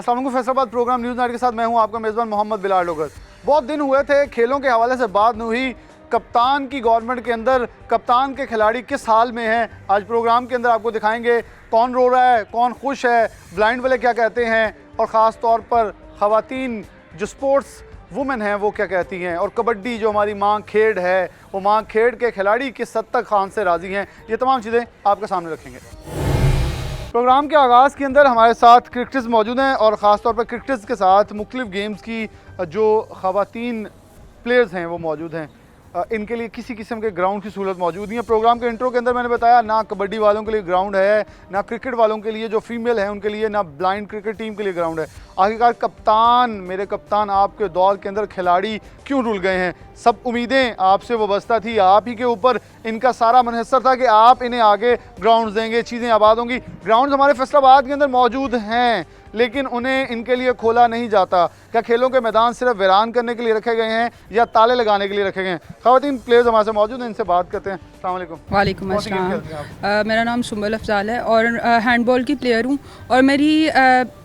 अस्सलाम वालेकुम। Faisalabad programme news night के साथ मैं हूं आपका मेज़बान मोहम्मद बिलाल डोगर। बहुत दिन हुए थे, खेलों के हवाले से बात नहीं हुई। कप्तान की गवर्नमेंट के अंदर कप्तान के खिलाड़ी किस हाल में हैं, आज प्रोग्राम के अंदर आपको दिखाएंगे। कौन रो रहा है, कौन खुश है, ब्लाइंड वाले क्या कहते हैं, और ख़ास तौर पर ख़वातीन जो स्पोर्ट्स वुमेन हैं वो क्या कहती हैं, और कबड्डी जो हमारी मां खेड़ है वो मां खेड़ के खिलाड़ी किस हद तक खान से राज़ी हैं, ये तमाम चीज़ें आपके सामने रखेंगे। प्रोग्राम के आगाज़ के अंदर हमारे साथ क्रिकेटर्स मौजूद हैं, और ख़ास तौर पर क्रिकेटर्स के साथ मुख्तलिफ़ गेम्स की जो ख़वातीन प्लेयर्स हैं वो मौजूद हैं। इनके लिए किसी किस्म के ग्राउंड की सहूलत मौजूद नहीं है। प्रोग्राम के इंट्रो के अंदर मैंने बताया ना कबड्डी वालों के लिए ग्राउंड है, ना क्रिकेट वालों के लिए जो फीमेल हैं उनके लिए, ना ब्लाइंड क्रिकेट टीम के लिए ग्राउंड है। आखिरकार कप्तान, मेरे कप्तान आपके दौर के अंदर खिलाड़ी क्यों रुल गए हैं? सब उम्मीदें आपसे वाबस्ता थी, आप ही के ऊपर इनका सारा मुनहसर था कि आप इन्हें आगे ग्राउंड देंगे, चीज़ें आबाद होंगी। ग्राउंड हमारे फैसलाबाद के अंदर मौजूद हैं, लेकिन उन्हें इनके लिए खोला नहीं जाता। क्या खेलों के मैदान सिर्फ वीरान करने के लिए रखे गए हैं या ताले लगाने के लिए रखे गए हैं? ख़वातीन प्लेयर्स हमारे साथ मौजूद हैं, इनसे बात करते हैं। अस्सलाम वालेकुम। वालेकुम अस्सलाम। मेरा नाम सुंबल अफजाल है और हैंडबॉल की प्लेयर हूँ। और मेरी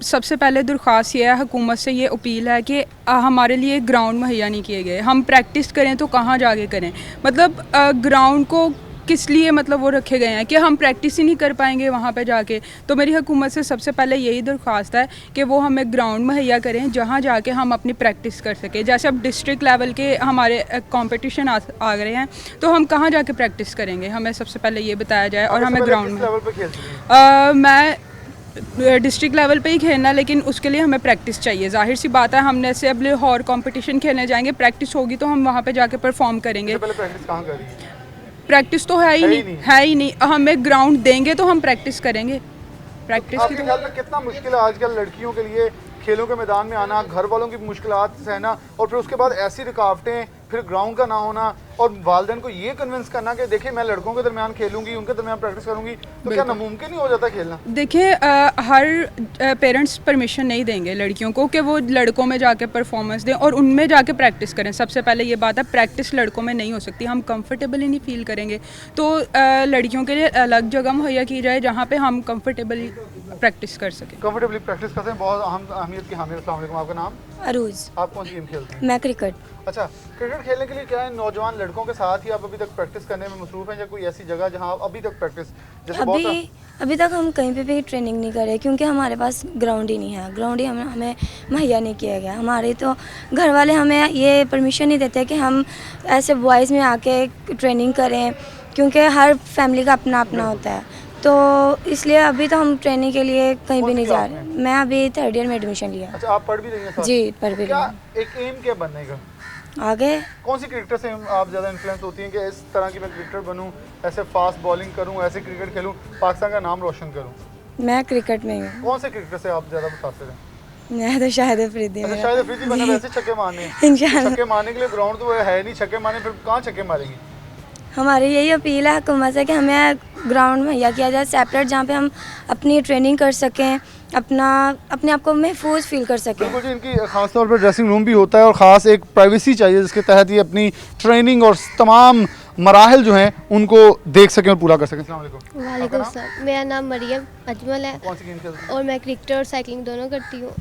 सबसे पहले दरख्वास्त ये है, हुकूमत से ये अपील है कि हमारे लिए ग्राउंड मुहैया नहीं किए गए। हम प्रैक्टिस करें तो कहाँ जाके करें? मतलब ग्राउंड को किस लिए मतलब वो रखे गए हैं कि हम प्रैक्टिस ही नहीं कर पाएंगे वहाँ पे जाके। तो मेरी हुकूमत से सबसे पहले यही दरख्वास्त है कि वो हमें ग्राउंड मुहैया करें जहाँ जाके हम अपनी प्रैक्टिस कर सकें। जैसे अब डिस्ट्रिक्ट लेवल के हमारे कंपटीशन आ गए हैं, तो हम कहाँ जाके प्रैक्टिस करेंगे, हमें सबसे पहले ये बताया जाए। और हमें ग्राउंड में मैं डिस्ट्रिक्ट लेवल पे ही खेलना, लेकिन उसके लिए हमें प्रैक्टिस चाहिए। जाहिर सी बात है, हमने से अब और कंपटीशन खेलने जाएंगे, प्रैक्टिस होगी तो हम वहाँ पे जाके परफॉर्म करेंगे। प्रैक्टिस तो है ही नहीं। हमें ग्राउंड देंगे तो हम प्रैक्टिस करेंगे। प्रैक्टिस आपके ख्याल में कितना मुश्किल है आजकल लड़कियों के लिए खेलों के मैदान में आना, घर वालों की मुश्किलात सहना, और फिर उसके बाद ऐसी रुकावटें, फिर ग्राउंड का ना होना, और वालिदैन को ये कन्विंस करना कि देखिए मैं लड़कों के दरमियान खेलूंगी, उनके दरमियान प्रैक्टिस करूंगी, तो क्या नामुमकिन नहीं हो जाता खेलना? देखिए, हर पेरेंट्स परमिशन नहीं देंगे लड़कियों को कि वो लड़कों में जाके परफॉर्मेंस दें और उनमें जाके प्रैक्टिस करें। सबसे पहले ये बात है, प्रैक्टिस लड़कों में नहीं हो सकती, हम कंफर्टेबल ही नहीं फील करेंगे। तो लड़कियों के लिए अलग जगह मुहैया की जाए जहाँ पे हम कंफर्टेबली प्रैक्टिस कर सकें। कंफर्टेबली प्रैक्टिस करते हैं, बहुत अहमियत की हामिल। अस्सलाम वालेकुम, आपका नाम? अरूज। आप कौन सी गेम खेलते हैं? मैं क्रिकेट। अच्छा, क्रिकेट खेलने के लिए क्या है, नौजवान लड़कों के साथ ही आप अभी तक प्रैक्टिस करने में मसरूफ हैं, या कोई ऐसी जगह जहां आप अभी तक प्रैक्टिस जैसे अभी तक हम कहीं पे भी ट्रेनिंग नहीं करे, क्योंकि हमारे पास ग्राउंड ही नहीं है। ग्राउंड ही हमें मुहैया नहीं किया गया। हमारे तो घर वाले हमें ये परमिशन नहीं देते कि हम ऐसे बॉयज़ में आके ट्रेनिंग करें, क्योंकि हर फैमिली का अपना अपना होता है। तो इसलिए अभी तो हम ट्रेनिंग के लिए कहीं भी नहीं जा रहे। मैं अभी 3rd ईयर में एडमिशन लिया। अच्छा, आप पढ़ भी रही हैं? जी, पढ़ भी रही हूँ। एक एम क्या बनने का आगे? कौन सी क्रिकेटर से आप ज़्यादा इन्फ्लुएंस होती हैं कि इस तरह की मैं क्रिकेटर बनूं, ऐसे फास्ट बॉलिंग करूं, ऐसे क्रिकेट खेलूं, पाकिस्तान का नाम रोशन करूं? मैं क्रिकेट में हूँ। कौन से क्रिकेटर से आप ज़्यादा मुतासिर हैं? मैं तो शाहिद अफरीदी हूँ। शाहिद अफरीदी बनना, वैसे छक्के मारने हैं। इंशाल्लाह। छक्के मारने के लिए ग्राउंड तो है नहीं, छक्के मारने फिर कहाँ छक्के मारेंगे? हमारी यही अपील है हुकूमत से कि हमें ग्राउंड मुहैया किया जाए सेपरेट, जहाँ पे हम अपनी ट्रेनिंग कर सकें, अपने आप को महफूज फील कर सकें। बिल्कुल जी, इनकी खास तौर पर ड्रेसिंग रूम भी होता है और ख़ास एक प्राइवेसी चाहिए जिसके तहत ये अपनी ट्रेनिंग और तमाम मराहल जो हैं उनको देख सकें और पूरा कर सकें। अस्सलाम वालेकुम। वालेकुम सलाम। मेरा नाम मरियम अजमल है। कौन सी गेम खेलते हैं? और मैं क्रिकेट और साइकिलिंग दोनों करती हूँ।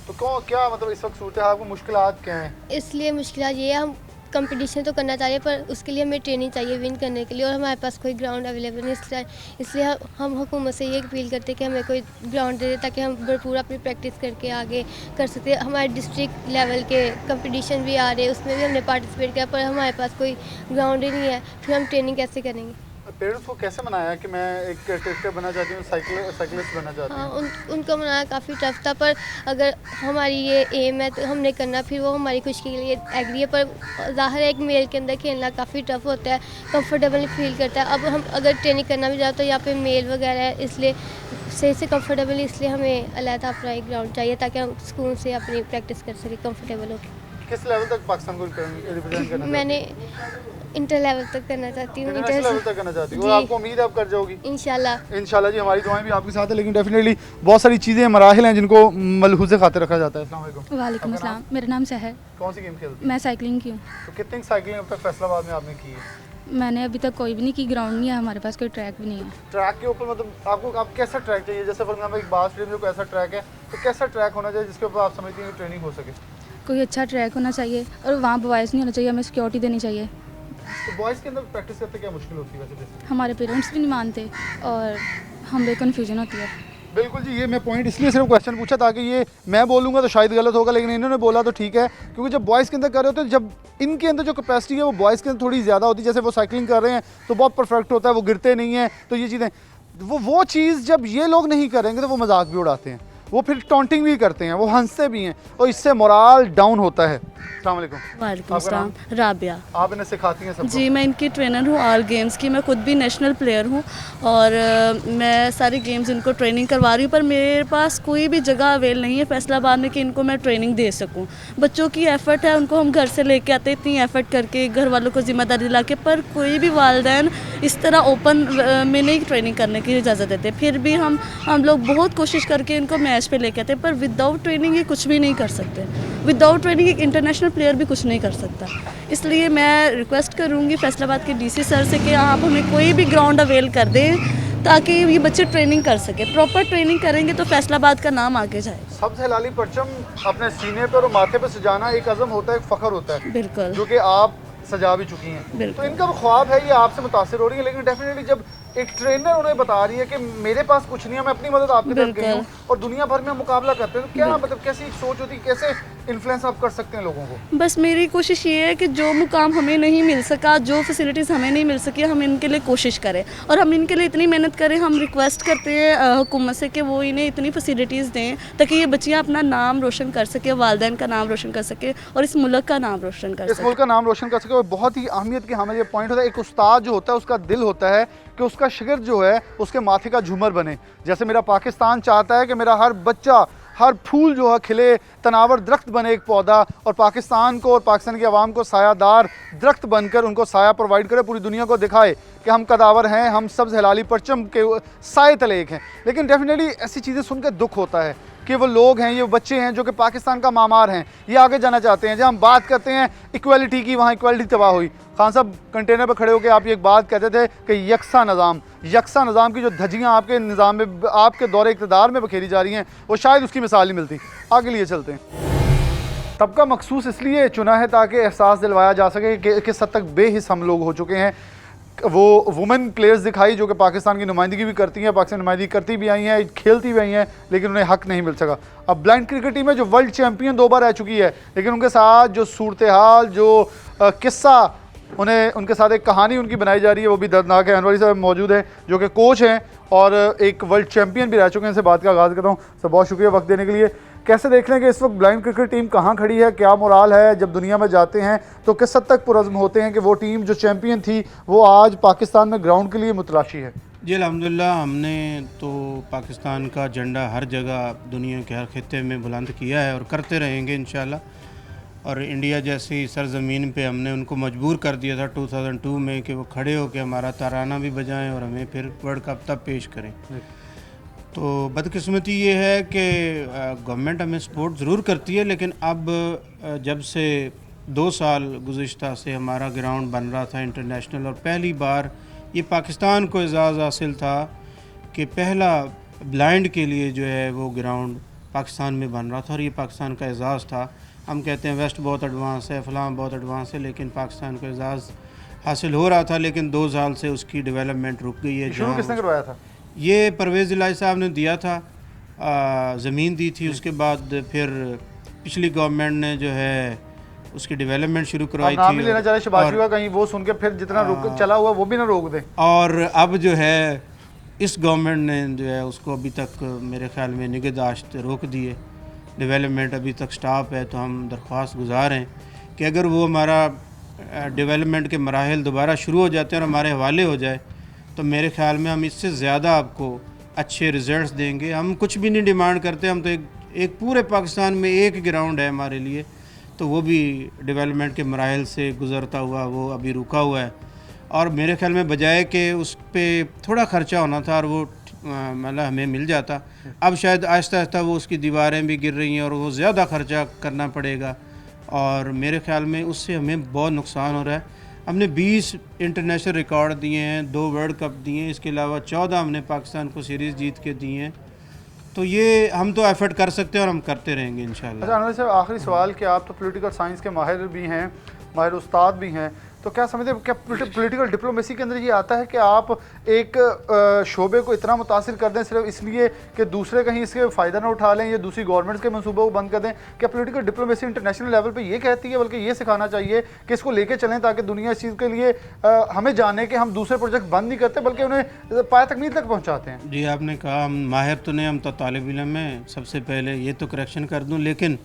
तो क्या मतलब इस वक्त सूरत हाल, मुश्किलात क्या हैं? इसलिए मुश्किल ये है, हम कंपटीशन तो करना चाहिए पर उसके लिए हमें ट्रेनिंग चाहिए विन करने के लिए, और हमारे पास कोई ग्राउंड अवेलेबल नहीं। इसलिए हम हुकूमत से ये अपील करते हैं कि हमें कोई ग्राउंड दे दे ताकि हम भरपूर अपनी प्रैक्टिस करके आगे कर सकते हैं। हमारे डिस्ट्रिक्ट लेवल के कंपटीशन भी आ रहे हैं, उसमें भी हमने पार्टिसिपेट किया, पर हमारे पास कोई ग्राउंड ही नहीं है, फिर हम ट्रेनिंग कैसे करेंगे? पेरेंट्स को कैसे मनाया कि मैं एक क्रिकेटर बनना चाहती हूँ, साइकिलिस्ट बनना चाहती हूँ? हाँ, उनको मनाना काफ़ी टफ था, पर अगर हमारी ये एम है तो हमने करना, फिर वो हमारी खुशी के लिए एग्री है। पर ज़ाहिर है एक मेल के अंदर खेलना काफ़ी टफ होता है, कंफर्टेबल फील करता है। अब हम अगर ट्रेनिंग करना भी चाहते तो यहाँ पे मेल वगैरह है, इसलिए सही से कंफर्टेबल, इसलिए हमें अलग अपना एक ग्राउंड चाहिए ताकि हम स्कूल से अपनी प्रैक्टिस कर सकें कंफर्टेबल होकर। किस लेवल तक पाकिस्तान को रिप्रेजेंट करना? मैंने इंटर लेवल तक करना चाहती हूँ। इंटरनेशनल लेवल तक करना चाहती हूँ, और आपको उम्मीद है आप कर जाओगी? इंशाल्लाह। इंशाल्लाह जी, हमारी दुआएं भी आपके साथ है, लेकिन डेफिनेटली बहुत सारी चीज़ें, मराहिल हैं जिनको मलहूज़े खातिर रखा जाता है। अस्सलाम वालेकुम। वालेकुम अस्सलाम। मेरा नाम सहर। कौन सी गेम खेलते हैं? मैं साइकिलिंग की हूँ। तो कितनी साइकिलिंग अब तक फैसलाबाद में आपने की है? मैंने अभी तक कोई भी नहीं की, ग्राउंड नहीं है हमारे पास, कोई ट्रैक भी नहीं है। ट्रैक के ऊपर मतलब आपको आप कैसा ट्रैक चाहिए? जैसे फॉर एग्जाम्पल एक बास स्टेडियम में कोई ऐसा ट्रैक है तो कैसा ट्रैक होना चाहिए जिसके ऊपर आप समझती हैं कि ट्रेनिंग हो सके? कोई अच्छा ट्रैक होना चाहिए और वहाँ बॉयज़ नहीं होना चाहिए, हमें सिक्योरिटी देनी चाहिए। तो बॉयज़ के अंदर प्रैक्टिस करते क्या मुश्किल होती है वैसे बेसिकली? हमारे पेरेंट्स भी नहीं मानते और हमें कन्फ्यूजन होती है। बिल्कुल जी, ये मैं पॉइंट इसलिए सिर्फ क्वेश्चन पूछा ताकि ये मैं बोलूँगा तो शायद गलत होगा, लेकिन इन्होंने बोला तो ठीक है, क्योंकि जब बॉयज़ के अंदर कर रहे होते हैं, जब इनके अंदर जो कैपेसिटी है वो बॉयज़ के अंदर थोड़ी ज़्यादा होती है। जैसे वो साइकिलिंग कर रहे हैं तो बहुत परफेक्ट होता है, वो गिरते नहीं हैं, तो ये चीज़ें वो चीज़ जब ये लोग नहीं करेंगे तो वो मजाक भी उड़ाते हैं, वो फिर टॉन्टिंग भी करते हैं, वो हंसते भी हैं और इससे मोराल डाउन होता है। अस्सलाम वालेकुम। वालेकुम आपका नाम? अस्सलाम, राबिया। आप इन्हें सिखाती हैं सबको? जी, मैं इनकी ट्रेनर हूँ ऑल गेम्स की। मैं खुद भी नेशनल प्लेयर हूँ और मैं सारी गेम्स इनको ट्रेनिंग करवा रही हूँ, पर मेरे पास कोई भी जगह अवेल नहीं है फैसलाबाद में कि इनको मैं ट्रेनिंग दे सकूँ। बच्चों की एफ़र्ट है, उनको हम घर से लेके आते हैं, इतनी एफ़र्ट करके घर वालों को ज़िम्मेदारी दिला के, पर कोई भी वालिदैन इस तरह ओपन में नहीं ट्रेनिंग करने की इजाज़त देते। फिर भी हम लोग बहुत कोशिश करके इनको मैच पे लेके आते हैं, पर विदाउट ट्रेनिंग ये कुछ भी नहीं कर सकते। विदाउट ट्रेनिंग एक इंटरनेशनल प्लेयर भी कुछ नहीं कर सकता। इसलिए मैं रिक्वेस्ट करूँगी फैसलाबाद के डीसी सर से कि आप हमें कोई भी ग्राउंड अवेल कर दें ताकि ये बच्चे ट्रेनिंग कर सके। प्रॉपर ट्रेनिंग करेंगे तो फैसलाबाद का नाम आगे जाए। सब्ज़ हिलाली परचम अपने सीने पर और माथे पर सजाना एक अज़म होता है, एक फ़ख्र होता है, बिल्कुल, जो कि आप सजा भी चुकी हैं। बिल्कुल। तो इनका वो ख्वाब है, ये आपसे मुतासिर हो रही है, लेकिन डेफिनेटली जब एक ट्रेनर उन्हें बता रही है कि मेरे पास कुछ नहीं है, मैं अपनी मदद आपकी तरफ गई हूँ और दुनिया भर में मुकाबला करते हैं, तो क्या मतलब कैसी एक सोच होती है, कैसे इन्फ्लुएंस आप कर सकते हैं लोगों को? बस मेरी कोशिश ये है कि जो मुकाम हमें नहीं मिल सका, जो फैसिलिटीज़ हमें नहीं मिल सकी, हम इनके लिए कोशिश करें और हम इनके लिए इतनी मेहनत करें। हम रिक्वेस्ट करते हैं हुकूमत से कि वो इन्हें इतनी फैसिलिटीज़ दें ताकि ये बच्चियाँ अपना नाम रोशन कर सके, वालिदैन का नाम रोशन कर सके और इस मुल्क का नाम रोशन कर इस सके। मुल्क का नाम रोशन कर सके। और बहुत ही अहमियत की हमें ये पॉइंट होता है, एक उस्ताद जो होता है उसका दिल होता है कि उसका शागिर्द जो है उसके माथे का झूमर बने। जैसे मेरा पाकिस्तान चाहता है कि मेरा हर बच्चा, हर फूल जो है खिले, तनावर दरख्त बने एक पौधा, और पाकिस्तान को और पाकिस्तान की आवाम को सायादार दरख्त बनकर उनको साया प्रोवाइड करे, पूरी दुनिया को दिखाए कि हम कदावर हैं, हम सब्ज़ हिलाली परचम के साए तले एक हैं। लेकिन डेफिनेटली ऐसी चीज़ें सुनकर दुख होता है कि वो लोग हैं, ये बच्चे हैं जो कि पाकिस्तान का मामार हैं, ये आगे जाना चाहते हैं। जब हम बात करते हैं इक्वालिटी की, वहाँ इक्वालिटी तबाह हुई। खान साहब कंटेनर पर खड़े होकर आप ये एक बात कहते थे कि यकसा निज़ाम की जो धज्जियाँ आपके निज़ाम में, आपके दौरे इक़्तिदार में बखेरी जा रही हैं, वो शायद उसकी मिसाल नहीं मिलती। आगे लिए चलते हैं। तबका मखसूस इसलिए चुना है ताकि एहसास दिलवाया जा सके कि किस हद तक बेहिस हम लोग हो चुके हैं। वो वुमेन प्लेयर्स दिखाई जो कि पाकिस्तान की नुमाइंदगी भी करती हैं, पाकिस्तान नुमाइंदगी करती भी आई हैं, खेलती भी आई हैं, लेकिन उन्हें हक नहीं मिल सका। अब ब्लाइंड क्रिकेट टीम है जो वर्ल्ड चैम्पियन 2 बार रह चुकी है, लेकिन उनके साथ जो सूरत हाल, जो किस्सा, उनके साथ एक कहानी उनकी बनाई जा रही है, वो भी दर्दनाक है। अनवरी साहब मौजूद हैं जो कि कोच हैं और एक वर्ल्ड चैम्पियन भी रह चुके हैं। इनसे बात का आगाज़ करता हूँ। सर बहुत शुक्रिया वक्त देने के लिए। कैसे देख लें कि इस वक्त ब्लाइंड क्रिकेट टीम कहाँ खड़ी है, क्या मोराल है? जब दुनिया में जाते हैं तो किस हद तक पुरज़्म होते हैं कि वो टीम जो चैम्पियन थी वो आज पाकिस्तान में ग्राउंड के लिए मुतलाशी है? जी अल्हम्दुलिल्लाह, हमने तो पाकिस्तान का झंडा हर जगह दुनिया के हर खित्ते में बुलंद किया है और करते रहेंगे इंशाल्लाह। और इंडिया जैसी सरज़मीन पे हमने उनको मजबूर कर दिया था 2002 में कि वो खड़े होकर हमारा तराना भी बजाएं और हमें फिर वर्ल्ड कप तब पेश करें। तो बदकिस्मती ये है कि गवर्नमेंट हमें सपोर्ट ज़रूर करती है, लेकिन अब जब से 2 साल गुज़िश्ता से हमारा ग्राउंड बन रहा था इंटरनेशनल, और पहली बार ये पाकिस्तान को एजाज़ हासिल था कि पहला ब्लाइंड के लिए जो है वो ग्राउंड पाकिस्तान में बन रहा था, और ये पाकिस्तान का एजाज़ था। हम कहते हैं वेस्ट बहुत एडवांस है, फ़लाँ बहुत एडवांस है, लेकिन पाकिस्तान को एजाज़ हासिल हो रहा था, लेकिन 2 साल से उसकी डेवलपमेंट रुक गई है। शुरू किसने करवाया था? ये परवेज़ इलाही साहब ने दिया था, ज़मीन दी थी, उसके बाद फिर पिछली गवर्नमेंट ने जो है उसकी डेवलपमेंट शुरू करवाई थी। नाम भी लेना चाह रहे शबाशी का, कहीं वो सुन के फिर जितना चला हुआ वो भी ना रोक दे। और अब जो है इस गवर्नमेंट ने जो है उसको अभी तक मेरे ख्याल में निगहदाश्त रोक दी है, डेवलपमेंट अभी तक स्टॉप है। तो हम दरख्वास्त गुजार हैं कि अगर वो हमारा डेवलपमेंट के मराहल दोबारा शुरू हो जाते हैं और हमारे हवाले हो जाए तो मेरे ख्याल में हम इससे ज़्यादा आपको अच्छे रिज़ल्ट्स देंगे। हम कुछ भी नहीं डिमांड करते, हम तो एक पूरे पाकिस्तान में एक ग्राउंड है हमारे लिए, तो वो भी डेवलपमेंट के मराहल से गुज़रता हुआ वो अभी रुका हुआ है। और मेरे ख्याल में बजाय कि उस पर थोड़ा ख़र्चा होना था और वो मतलब हमें मिल जाता, अब शायद आहिस्ता आहिस्ता वो उसकी दीवारें भी गिर रही हैं और वो ज़्यादा ख़र्चा करना पड़ेगा, और मेरे ख्याल में उससे हमें बहुत नुकसान हो रहा है। हमने 20 इंटरनेशनल रिकॉर्ड दिए हैं, 2 वर्ल्ड कप दिए हैं, इसके अलावा 14 हमने पाकिस्तान को सीरीज़ जीत के दिए हैं। तो ये हम तो एफर्ट कर सकते हैं और हम करते रहेंगे इंशाल्लाह। अच्छा अनवर साहब, आखिरी सवाल कि आप तो पॉलिटिकल साइंस के माहिर भी हैं, माहिर उस्ताद भी हैं, तो क्या समझते हैं क्या पॉलिटिकल डिप्लोमेसी के अंदर ये आता है कि आप एक शोबे को इतना मुतासिर कर दें सिर्फ इसलिए कि दूसरे कहीं इसके फ़ायदा ना उठा लें या दूसरी गवर्नमेंट्स के मनसूबों को बंद कर दें? क्या पॉलिटिकल डिप्लोमेसी इंटरनेशनल लेवल पे ये कहती है, बल्कि ये सिखाना चाहिए कि इसको लेके चलें ताकि दुनिया इस चीज़ के लिए हमें जाने कि हम दूसरे प्रोजेक्ट बंद नहीं करते बल्कि उन्हें पाया तकमील तक पहुँचाते हैं? जी आपने कहा हम माहिर तो नहीं, हम तो तालिब इल्म हैं। सबसे पहले ये तो करेक्शन कर दूं, लेकिन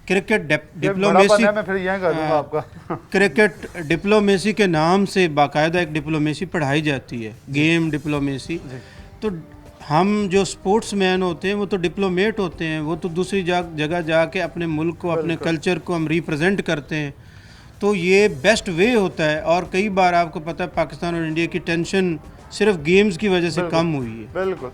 क्रिकेट डिप्लोमेसी मैं फिर यह कर दूंगा आपका क्रिकेट डिप्लोमेसी के नाम से बाकायदा एक डिप्लोमेसी पढ़ाई जाती है, गेम डिप्लोमेसी। तो हम जो स्पोर्ट्समैन होते हैं वो तो डिप्लोमेट होते हैं, वो तो दूसरी जगह जाके अपने मुल्क को, अपने कल्चर को हम रिप्रेजेंट करते हैं। तो ये बेस्ट वे होता है। और कई बार आपको पता है पाकिस्तान और इंडिया की टेंशन सिर्फ गेम्स की वजह से कम हुई है। बिल्कुल,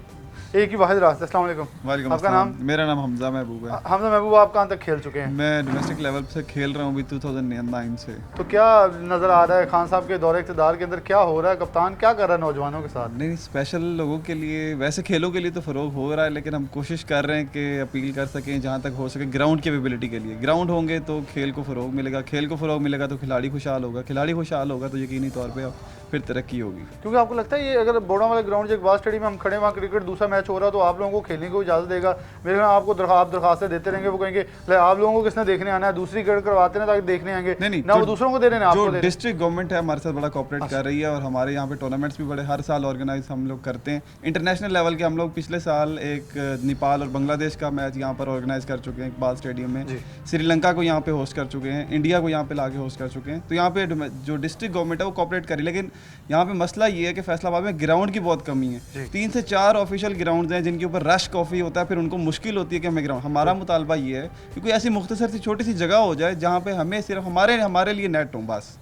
एक ही वाहिद रास्ता। अस्सलाम वालेकुम। वालेकुम आपका अस्सलाम। नाम? मेरा नाम हमजा महबूब है। हमजा महबूब, आप कहाँ तक खेल चुके हैं? मैं डोमेस्टिक लेवल से खेल रहा हूँ अभी 2009 से। तो क्या नज़र आ रहा है खान साहब के दौरे इक़्तिदार के अंदर क्या हो रहा है? कप्तान क्या कर रहा है नौजवानों के साथ? नहीं, स्पेशल लोगों के लिए, वैसे खेलों के लिए तो फ़रोग हो रहा है, लेकिन हम कोशिश कर रहे हैं कि अपील कर सकें जहाँ तक हो सके ग्राउंड कैपेबिलिटी के लिए। ग्राउंड होंगे तो खेल को फ़रोग मिलेगा, खेल को फ़रोग मिलेगा तो खिलाड़ी खुशहाल होगा, खिलाड़ी खुशहाल होगा तो यकीनी तौर पर फिर तरक्की होगी। क्योंकि आपको लगता है ये अगर बोड़ा वाले ग्राउंड जो इकबाल स्टेडियम में हम खड़े वहाँ क्रिकेट दूसरा मैच हो रहा है तो आप लोगों को खेलने को इजाज़त देगा? मेरे ख्याल आपको आप दरखास्तें देते रहेंगे, वो कहेंगे आप लोगों को किसने देखने आना है, दूसरी क्रिकेट करवाते हैं ताकि देखने आएंगे। नहीं, ना वो दूसरों को दे रहे हैं, आपको दे रहे हैं। डिस्ट्रिक्ट गवर्नमेंट है हमारे साथ बड़ा कोऑपरेट कर रही है और हमारे यहाँ पे टूर्नामेंट्स भी बड़े हर साल ऑर्गेनाइज हम लोग करते हैं। इंटरनेशनल लेवल के हम लोग पिछले साल एक नेपाल और बांग्लादेश का मैच यहाँ पर ऑर्गेनाइज कर चुके हैं इकबाल स्टेडियम में। श्रीलंका को यहाँ पे होस्ट कर चुके हैं, इंडिया को यहाँ पे लाके होस्ट कर चुके हैं। तो यहाँ पे जो डिस्ट्रिक्ट गवर्नमेंट है वो कोऑपरेट करी, लेकिन यहाँ पे मसला ये है कि फैसलाबाद में ग्राउंड की बहुत कमी है। 3 से 4 ऑफिशियल ग्राउंड हैं जिनके ऊपर रश काफ़ी होता है, फिर उनको मुश्किल होती है कि हमें ग्राउंड। हमारा मुतालबा ये है कि कोई ऐसी मुख्तसर सी छोटी सी जगह हो जाए जहाँ पे हमें सिर्फ हमारे लिए नेट हो, बस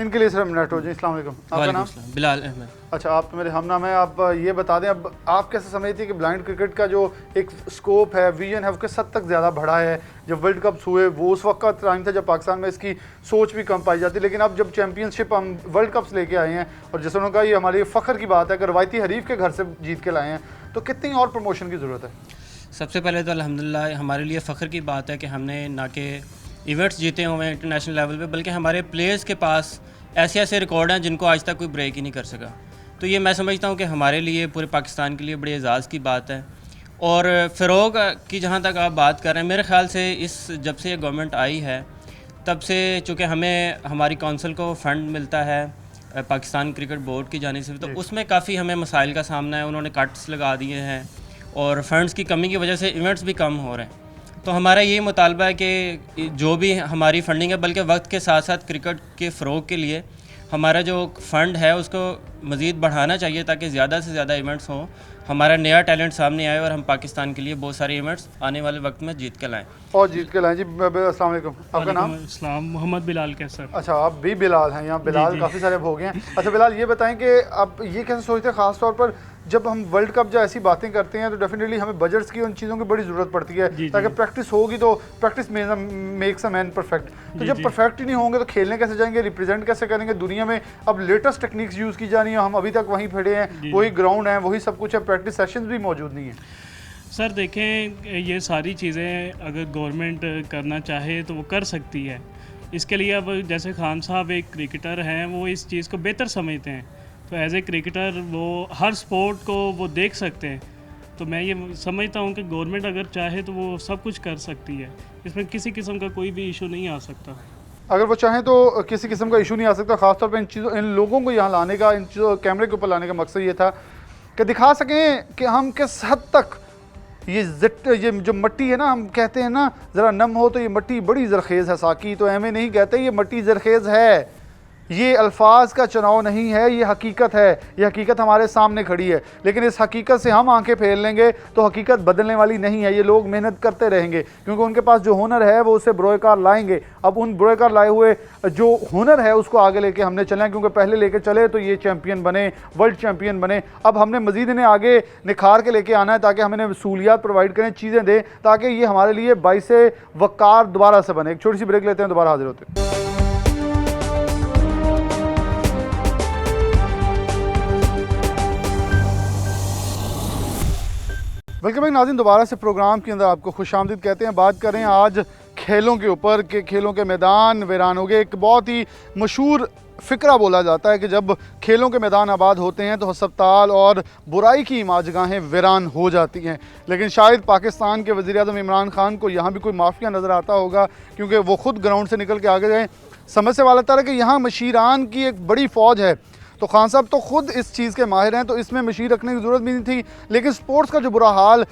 इनके लिए सिर्फ नेट हो जाए। अस्सलाम वालेकुम। आपका नाम? बिलाल अहमद। अच्छा, आप तो मेरे हम नाम है। आप ये बता दें, अब आप कैसे समझती है कि ब्लाइंड क्रिकेट का जो एक स्कोप है, विजन है, वो किस हद तक ज़्यादा बढ़ा है? जब वर्ल्ड कप्स हुए वो उस वक्त का टाइम था जब पाकिस्तान में इसकी सोच भी कम पाई जाती, लेकिन अब जब चैम्पियनशिप हम वर्ल्ड कप्स लेके आए हैं और जैसे उन्होंने कहा ये हमारे फ़ख्र की बात है कि रवायती हरीफ के घर से जीत के लाए हैं, तो कितनी और प्रमोशन की ज़रूरत है? सबसे पहले तो अल्हम्दुलिल्लाह हमारे लिए फ़ख्र की बात है कि हमने ना कि इवेंट्स जीते हुए हैं इंटरनेशनल लेवल पे, बल्कि हमारे प्लेयर्स के पास ऐसे ऐसे रिकॉर्ड हैं जिनको आज तक कोई ब्रेक ही नहीं कर सका। तो ये मैं समझता हूँ कि हमारे लिए, पूरे पाकिस्तान के लिए बड़े एजाज़ की बात है। और फ़रोग की जहाँ तक आप बात कर रहे हैं, मेरे ख़्याल से जब से ये गवर्नमेंट आई है तब से, चूँकि हमें हमारी कौंसिल को फ़ंड मिलता है पाकिस्तान क्रिकेट बोर्ड की जानिब से, तो उसमें काफ़ी हमें मसाइल का सामना है। उन्होंने कट्स लगा दिए हैं और फंड्स की कमी की वजह से इवेंट्स भी कम हो रहे हैं। तो हमारा ये मुतालबा है कि जो भी हमारी फ़ंडिंग है, बल्कि वक्त के साथ साथ क्रिकेट के फ़रोग के लिए हमारा जो फ़ंड है उसको मज़ीद बढ़ाना चाहिए ताकि ज़्यादा से ज़्यादा इवेंट्स हों, हमारा नया टैलेंट सामने आए और हम पाकिस्तान के लिए बहुत सारे इवेंट्स आने वाले वक्त में जीत के लाएँ। और जीत के लाएँ। जी अस्सलाम वालेकुम। आपका नाम? इस्लाम मोहम्मद बिलाल के सर। अच्छा, आप भी बिलाल हैं? यहाँ बिलाल काफ़ी सारे हो गए हैं। अच्छा बिलाल, ये बताएं कि आप ये कैसे सोचते हैं, ख़ास तौर पर जब हम वर्ल्ड कप जो ऐसी बातें करते हैं तो डेफिनेटली हमें बजट्स की उन चीज़ों की बड़ी ज़रूरत पड़ती है ताकि प्रैक्टिस होगी तो practice makes a man perfect. तो जब परफेक्ट ही नहीं होंगे तो खेलने कैसे जाएंगे, रिप्रेजेंट कैसे करेंगे? दुनिया में अब लेटेस्ट टेक्निक्स यूज़ की जा रही हैं, हम अभी तक वहीं खड़े हैं, वही ग्राउंड है, वही सब कुछ है, प्रैक्टिस सेशंस भी मौजूद नहीं है। सर देखें, ये सारी चीज़ें अगर गवर्नमेंट करना चाहे तो वो कर सकती है। इसके लिए अब जैसे खान साहब एक क्रिकेटर हैं, वो इस चीज़ को बेहतर समझते हैं, तो एज ए क्रिकेटर वो हर स्पोर्ट को वो देख सकते हैं। तो मैं ये समझता हूँ कि गवर्नमेंट अगर चाहे तो वो सब कुछ कर सकती है, इसमें किसी किस्म का कोई भी इशू नहीं आ सकता। अगर वो चाहें तो किसी किस्म का इशू नहीं आ सकता। ख़ासतौर पर इन लोगों को यहाँ लाने का, इन चीज़ों कैमरे के ऊपर लाने का मकसद ये था कि दिखा सकें कि हम किस हद तक ये जो मट्टी है ना, हम कहते हैं ना ज़रा नम हो तो ये मट्टी बड़ी ज़रखेज़ है साकी, तो हमें नहीं कहते ये मट्टी ज़रखेज़ है। ये अल्फाज का चुनाव नहीं है, ये हकीकत है, ये हकीकत हमारे सामने खड़ी है। लेकिन इस हकीकत से हम आंखें फेर लेंगे तो हकीकत बदलने वाली नहीं है। ये लोग मेहनत करते रहेंगे क्योंकि उनके पास जो हुनर है वो उसे बरोएकार लाएंगे। अब उन बरोएकार लाए हुए जो हुनर है उसको आगे लेके हमने चलना है, क्योंकि पहले लेके चले तो ये चैम्पियन बने, वर्ल्ड चैम्पियन बने। अब हमने मज़ीद इन्हें आगे निखार के लेके आना है ताकि हम इन्हें सहूलियात प्रोवाइड करें, चीज़ें दें ताकि ये हमारे लिए बाइसे वक़ार दोबारा से बने। एक छोटी सी ब्रेक लेते हैं, दोबारा हाजिर होते हैं। वेलकम बैक नाज़रीन, दोबारा से प्रोग्राम के अंदर आपको खुशामदीद कहते हैं। बात करें आज खेलों के ऊपर कि खेलों के मैदान वीरान हो गए। एक बहुत ही मशहूर फ़िक्रा बोला जाता है कि जब खेलों के मैदान आबाद होते हैं तो हस्पताल और बुराई की इमाजगाहें वीरान हो जाती हैं। लेकिन शायद पाकिस्तान के वज़ीर-ए-आज़म इमरान खान को यहाँ भी कोई माफिया नज़र आता होगा, क्योंकि वो ख़ुद ग्राउंड से निकल के आगे गए। समझ से वाला था कि यहाँ मशीरान की एक बड़ी फ़ौज है, तो खान साहब तो ख़ुद इस चीज़ के माहिर हैं, तो इसमें मशीर रखने की ज़रूरत भी नहीं थी। लेकिन स्पोर्ट्स का जो बुरा हाल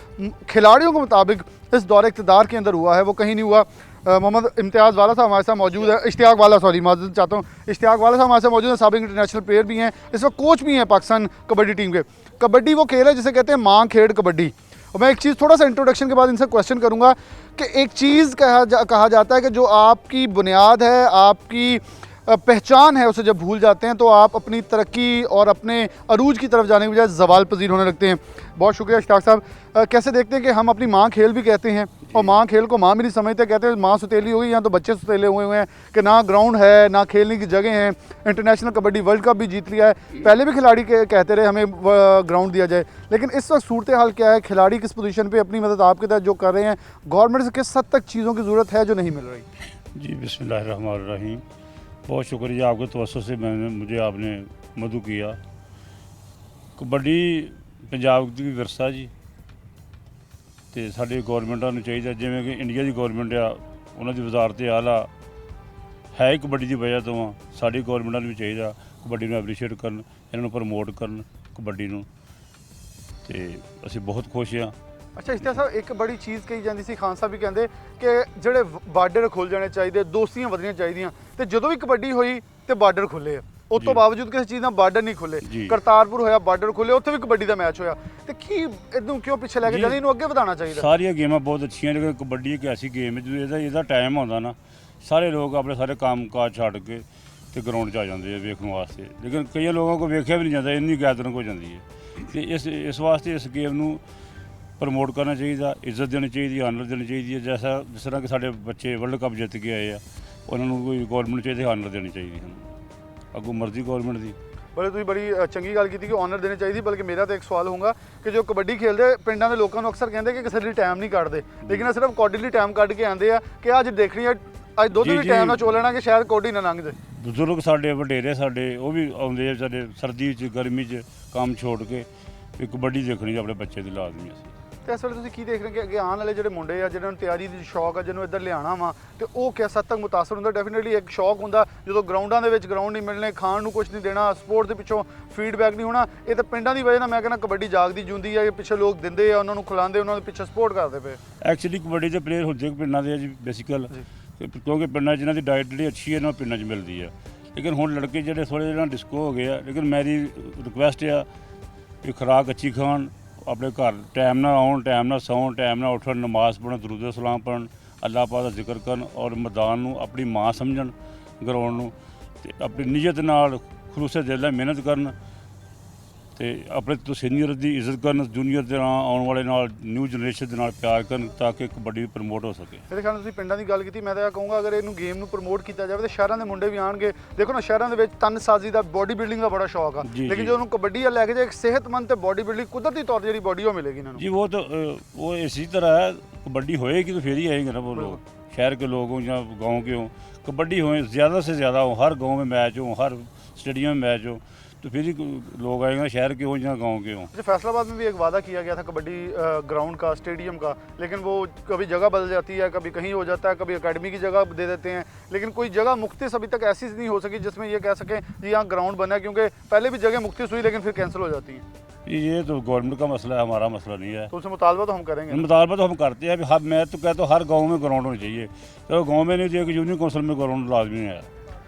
खिलाड़ियों के मुताबिक इस दौरे इक़्तिदार के अंदर हुआ है वो कहीं नहीं हुआ। मोहम्मद इम्तियाज़ वाला साहब हमारे साथ मौजूद है, इश्तियाक वाला, सॉरी माज़रत चाहता हूँ, इश्तियाक वाला साहब हमारे साथ मौजूद हैं, साबिक़ इंटरनेशनल प्लेयर भी हैं, इस वक्त कोच भी हैं पाकिस्तान कबड्डी टीम के। कबड्डी वो खेल है जिसे कहते हैं माँ खेड़ कबड्डी। और मैं एक चीज़ थोड़ा सा इंट्रोडक्शन के बाद इनसे क्वेश्चन करूँगा कि एक चीज़ कहा जाता है कि जो आपकी बुनियाद है, आपकी पहचान है, उसे जब भूल जाते हैं तो आप अपनी तरक्की और अपने अरूज की तरफ जाने के बजाय ज़वाल पजीर होने लगते हैं। बहुत शुक्रिया इश्तियाक साहब। कैसे देखते हैं कि हम अपनी माँ खेल भी कहते हैं और माँ खेल को माँ भी नहीं समझते, कहते हैं माँ सुतेली हो गई, यहाँ तो बच्चे सुतेले हुए हैं कि ना ग्राउंड है ना खेलने की जगह हैं। इंटरनेशनल कबड्डी वर्ल्ड कप भी जीत लिया है, पहले भी खिलाड़ी कहते रहे हमें ग्राउंड दिया जाए। लेकिन इस वक्त सूरत हाल क्या है, खिलाड़ी किस पोजीशन पे अपनी मदद आपके तहत जो कर रहे हैं, गवर्नमेंट से किस हद तक चीज़ों की ज़रूरत है जो नहीं मिल रही? जी बिस्मिल्लाहिर्रहमानिर्रहीम, बहुत शुक्रिया आपके तवज्जो से मुझे आपने मदद किया। कबड्डी पंजाब की विरसा जी, तो साडी गौरमेंटा नूं चाहिए, जिवें कि इंडिया की गौरमेंट आ उन्हां दी वजारत आला है कबड्डी की वजह तो साडी गौरमेंटा नूं भी चाहिए कबड्डी नूं एप्रीशिएट करन, इन्हां नूं प्रमोट करन कबड्डी नूं, ते असीं बहुत खुश हाँ। अच्छा इश्तियाक साहब, एक बड़ी चीज़ कही जाती सी, खान साहब भी कहते कि ਜਿਹੜੇ ਬਾਰਡਰ ਖੁੱਲ ਜਾਣੇ ਚਾਹੀਦੇ, ਦੋਸਤੀਆਂ ਵਧਣੀਆਂ ਚਾਹੀਦੀਆਂ, ਤੇ ਜਦੋਂ ਵੀ ਕਬੱਡੀ ਹੋਈ ਤੇ ਬਾਰਡਰ ਖੁੱਲੇ ਆ। ਉਸ ਤੋਂ ਬਾਵਜੂਦ ਕਿਸੇ ਚੀਜ਼ ਦਾ ਬਾਰਡਰ ਨਹੀਂ ਖੁੱਲੇ। ਕਰਤਾਰਪੁਰ ਹੋਇਆ ਬਾਰਡਰ ਖੁੱਲੇ, ਉੱਥੇ ਵੀ ਕਬੱਡੀ ਦਾ ਮੈਚ ਹੋਇਆ, ਤੇ ਕੀ ਇਹਨੂੰ ਕਿਉਂ ਪਿੱਛੇ ਲੈ ਕੇ ਜਾਂਦੇ, ਇਹਨੂੰ ਅੱਗੇ ਵਧਾਉਣਾ ਚਾਹੀਦਾ। ਸਾਰੀਆਂ ਗੇਮਾਂ ਬਹੁਤ ਅੱਛੀਆਂ, ਲੇਕਿਨ ਕਬੱਡੀ ਇੱਕ ਐਸੀ ਗੇਮ ਹੈ ਜਦੋਂ ਇਹਦਾ ਟਾਈਮ ਆਉਂਦਾ ਨਾ, ਸਾਰੇ ਲੋਕ ਆਪਣੇ ਸਾਰੇ ਕੰਮ ਕਾਜ ਛੱਡ ਕੇ ਤੇ ਗਰਾਊਂਡ 'ਚ ਆ ਜਾਂਦੇ ਆ ਵੇਖਣ ਵਾਸਤੇ। ਲੇਕਿਨ ਕਈ ਲੋਕਾਂ ਕੋਲ ਵੇਖਿਆ ਵੀ ਨਹੀਂ ਜਾਂਦਾ, ਇੰਨੀ ਗੈਦਰਿੰਗ ਹੋ ਜਾਂਦੀ ਹੈ। ਤੇ ਇਸ ਵਾਸਤੇ ਇਸ ਗੇਮ ਨੂੰ प्रमोट करना चाहिए, इज्जत देनी चाहिए, आनर देनी चाहिए। जिस तरह के साढ़े बच्चे वर्ल्ड कप जित के आए हैं उन्होंने कोई गौरमेंट चाहिए आनर देनी चाहिए, अगों मर्जी गौरमेंट की। बल्कि तुम बड़ी चंगी गल की कि ऑनर देनी चाहिए। बल्कि मेरा तो एक सवाल होगा कि जो कबड्डी खेलते पिंडों के लोगों को अक्सर कहते कि किसी लिए टाइम नहीं कढ़ते, लेकिन सिर्फ कौडी लिए टाइम कढ़ के आते हैं कि अज देखनी है, अज दुध भी टाइम ना चो लेना कि शायद कौडी ना लंघ जाए। बजुर्ग साढ़े वडेरे साढ़े वो भी आते साढ़े सर्दी गर्मी काम छोड़ के कबड्डी देखनी अपने बच्चे की लाजमी। तो इस वे की देख रहे हैं कि अगे आने वाले जो मुंडे आ जिन्होंने तैयारी की शौक है, जिन्होंने इधर लिया वा, तो वह किस हद तक मुतासर होंगे। डेफिनेटली एक शौक होंगे जो ग्राउंडों के ग्राउंड नहीं मिलने, खाण को कुछ नहीं देना, स्पोर्ट के पिछों फीडबैक नहीं होना, ये तो पिंडों की वजह मैं कहना कबड्डी जागती जूंदी है, पिछले लोग देंगे उन्होंने खिलाते, उन्होंने पिछले सपोर्ट करते पे। एक्चुअली कबड्डी के प्लेयर होते पिंडों के जी बेसिकल, क्योंकि पिंडों जिन्हों की डाइट जी अच्छी है ना पिंडों मिलती है। लेकिन हुण लड़के जो थोड़े जो डिस्को हो गए, लेकिन मेरी रिक्वेस्ट है कि खुराक अच्छी खान, अपने घर टाइम ना आउन, टाइम ना सौन, टाइम ना उठन, नमाज पढ़न, दरूद सलाम पढ़न, अल्लाह पाक का जिक्र करन और मैदान नूं अपनी माँ समझन, ग्राउंड नूं ते अपनी नीयत नाल खलूसे दिल नाल मेहनत करन, ते अपने तो सीनियर की इज्जत करन, जूनीयर के नाल आने वाले नाल न्यू जनरेशन के नाल प्यार करन, ताकि कबड्डी प्रमोट हो सके। मेरे ख्याल तुसीं पिंडां दी गल कीती, मैं तो कहूँगा अगर इनू गेम नूं प्रमोट किया जाए तो शहरों के मुंडे भी आएंगे। देखो ना शहरों के तनसाजी का बॉडी बिल्डिंग का बड़ा शौक है, लेकिन जो उन्होंने कबड्डी लैके जाए एक सेहतमंद तो बॉडी बिल्डिंग कुदरती तौर पर जी बॉडी वो मिलेगी इन्होंने। जी वो इसी तरह है, कबड्डी होएगी तो फिर ही आएंगे ना वो लोग, शहर के लोग हों या गाँव के हों, कबड्डी हो ज़्यादा से ज़्यादा हो, हर गाँव में मैच हो, हर स्टेडियम में मैच हो, तो फिर ही लोग आएंगे, शहर के हों या गांव के हों। फैसलाबाद में भी एक वादा किया गया था कबड्डी ग्राउंड का, स्टेडियम का, लेकिन वो कभी जगह बदल जाती है, कभी कहीं हो जाता है, कभी एकेडमी की जगह दे देते हैं, लेकिन कोई जगह मुख्तिस अभी तक ऐसी नहीं हो सकी जिसमें ये कह सकें जी यहाँ ग्राउंड बना है, क्योंकि पहले भी जगह मुख्तिस हुई लेकिन फिर कैंसिल हो जाती है। ये तो गवर्नमेंट का मसला है, हमारा मसला नहीं है। तो उससे मुतालबा तो हम करेंगे, मुतालबा तो हम करते हैं। अभी मैं तो कहता हूँ हर गाँव में ग्राउंड होनी चाहिए, तो गाँव में नहीं चाहिए, यूनियन काउंसिल में ग्राउंड लाजमी है,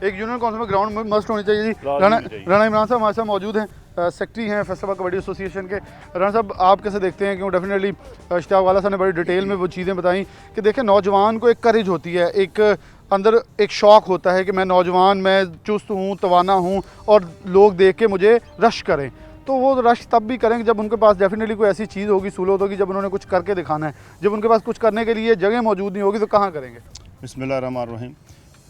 एक यूनियन काउंसिल में ग्राउंड मस्ट होनी चाहिए जी। राणा इमरान साहब हमारे साथ मौजूद हैं, सेक्रेटरी हैं फैसलाबाद कबड्डी एसोसिएशन के। राणा साहब आप कैसे देखते हैं, क्यों डेफिनेटली इश्तियाक वाला साहब ने बड़ी डिटेल में वो चीज़ें बताई कि देखें नौजवान को एक करेज होती है, एक अंदर एक शौक़ होता है कि मैं नौजवान, मैं चुस्त हूँ, तवाना हूँ और लोग देख के मुझे रश करें, तो वो रश तब भी करेंगे जब उनके पास डेफिनेटली कोई ऐसी चीज़ होगी, सहूलत होगी, जब उन्होंने कुछ करके दिखाना है। जब उनके पास कुछ करने के लिए जगह मौजूद नहीं होगी तो कहाँ करेंगे। बिस्मिल्लाहिर्रहमानिर्रहीम।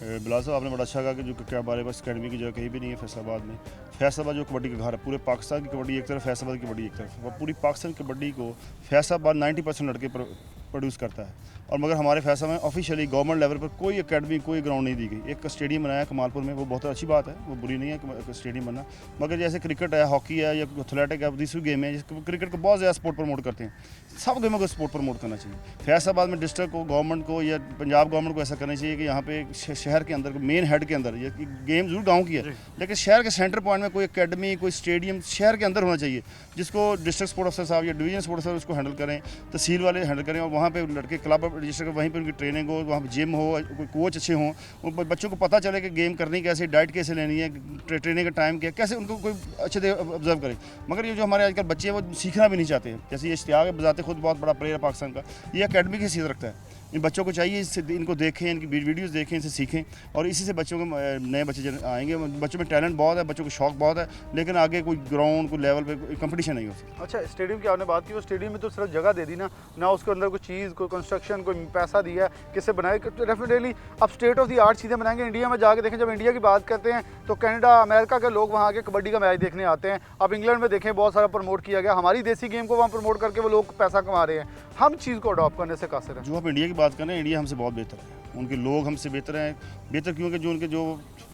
बिलाल साहब आपने बड़ा अच्छा कहा कि जो क्या हमारे पास अकेडमी की जगह कहीं भी नहीं है फैसलाबाद में। फैसलाबाद जो कबड्डी का घर है, पूरे पाकिस्तान की कबड्डी एक तरफ, फैसलाबाद की कबड्डी एक तरफ, और पूरी पाकिस्तान की कबड्डी को फैसलाबाद 90% लड़के प्रोड्यूस करता है। और मगर हमारे फैसला में ऑफिशियली गवर्नमेंट लेवल पर कोई अकेडमी, कोई ग्राउंड नहीं दी गई। एक स्टेडियम बनाया कमालपुर में, वो बहुत अच्छी बात है, वो बुरी नहीं है कि स्टेडियम बनना। मगर जैसे क्रिकेट है, हॉकी है या एथलेटिक है, दूसरी गेम है, क्रिकेट को बहुत ज़्यादा स्पोर्ट प्रमोट करते हैं, सब गेमों को स्पोर्ट प्रमोट करना चाहिए। फैसलाबाद में डिस्ट्रिक्ट को, गवर्नमेंट को या पंजाब गवर्नमेंट को ऐसा करना चाहिए कि यहाँ पे शहर के अंदर, मेन हेड के अंदर, ये गेम जरूर गाँव की है लेकिन शहर के सेंटर पॉइंट में कोई अकेडमी, कोई स्टेडियम शहर के अंदर होना चाहिए, जिसको डिस्ट्रिक्ट स्पोर्ट्स अफसर साहब या डिवीजन स्पोर्ट्स अफसर उसको हैंडल करें, तहसील वाले हैंडल करें, और वहाँ पे लड़के क्लब रजिस्टर वहीं पे उनकी ट्रेनिंग हो, वहाँ पे जिम हो, कोई कोच अच्छे हों, उन बच्चों को पता चले कि गेम करनी कैसे, डाइट कैसे लेनी है, ट्रेनिंग का टाइम क्या, कैसे उनको कोई अच्छे से ऑब्जर्व करें। मगर ये जो हमारे आजकल बच्चे हैं वो सीखना भी नहीं चाहते हैं। जैसे ये इश्तियाक है, बजाते खुद बहुत बड़ा प्लेयर है पाकिस्तान का, ये अकेडमी की हैसियत रखता है। इन बच्चों को चाहिए इससे, इनको देखें, इनकी वीडियोस देखें, इनसे सीखें, और इसी से बच्चों को नए बच्चे आएंगे। बच्चों में टैलेंट बहुत है, बच्चों को शौक बहुत है, लेकिन आगे कोई ग्राउंड, कोई लेवल पे कंपटीशन नहीं हो सकता। अच्छा, स्टेडियम की आपने बात की, वो स्टेडियम में तो सिर्फ जगह दे दी ना उसके अंदर कोई चीज़, कोई कंस्ट्रक्शन, कोई पैसा दिया, किससे बनाए। डेफिनेटली अब स्टेट ऑफ द आर्ट चीज़ें बनाएंगे। इंडिया में जाके देखें, जब इंडिया की बात करते हैं तो कनाडा, अमेरिका के लोग वहाँ आके कबड्डी का मैच देखने आते हैं। अब इंग्लैंड में देखें, बहुत सारा प्रमोट किया गया, हमारी देसी गेम को वहाँ प्रमोट करके वो लोग पैसा कमा रहे हैं। हम चीज़ को अडॉप्ट करने से कासिर है। जो आप इंडिया की बात करें, इंडिया हमसे बहुत बेहतर है, उनके लोग हमसे बेहतर हैं। बेहतर क्योंकि जो उनके जो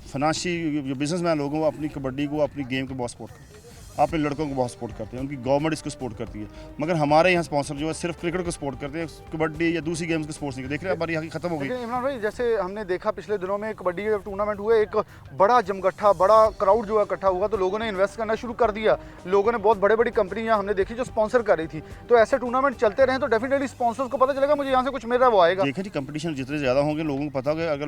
फाइनेंशियल जो बिजनेसमैन लोग हैं वो अपनी कबड्डी को, अपनी गेम को बहुत सपोर्ट करते हैं, अपने लड़कों को बहुत सपोर्ट करते हैं, उनकी गवर्नमेंट इसको सपोर्ट करती है। मगर हमारे यहाँ स्पॉन्सर जो है सिर्फ क्रिकेट को सपोर्ट करते हैं, कबड्डी या दूसरी गेम्स को स्पोर्ट्स नहीं। देख रहे हैं हमारी यहाँ की खत्म हो गई। लेकिन इमरान भाई, जैसे हमने देखा पिछले दिनों में कबड्डी के टूर्नामेंट हुए, एक बड़ा जमगट्ठा, बड़ा क्राउड जो है इकट्ठा हुआ, तो लोगों ने इन्वेस्ट करना शुरू कर दिया। लोगों ने बहुत बड़ी बड़ी कंपनियां हमने देखी जो स्पॉन्सर कर रही थी। तो ऐसे टूर्नामेंट चलते रहे तो डेफिनेटली स्पॉन्सर्स को पता चलेगा मुझे यहाँ से कुछ मिल रहा है, वो आएगा। देखिए जी, कंपटीशन जितने ज़्यादा होंगे लोगों को पता होगा, अगर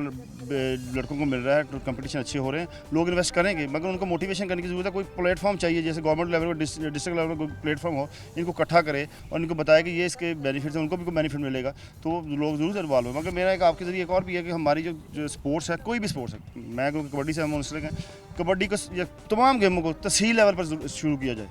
लड़कों को मिल रहा है तो कंपटीशन अच्छे हो रहे हैं, लोग इन्वेस्ट करेंगे। मगर उनको मोटिवेशन करने की जरूरत है, कोई प्लेटफॉर्म चाहिए, जैसे गवर्नमेंट लेवल पर, डिस्ट्रिक्ट लेवल पर कोई प्लेटफॉर्म हो, इनको इकट्ठा करे और इनको बताया कि ये इसके बेनिफिट्स हैं, उनको भी कोई बेनिफिट मिलेगा, तो लोग जरूर इन्वॉल्व हो। मगर मेरा एक आपके ज़रिए एक और भी है कि हमारी जो स्पोर्ट्स है, कोई भी स्पोर्ट्स है, मैं क्योंकि कबड्डी से हम मुंसलिक हैं, कबड्डी को या तमाम गेमों को तहसील लेवल पर शुरू किया जाए।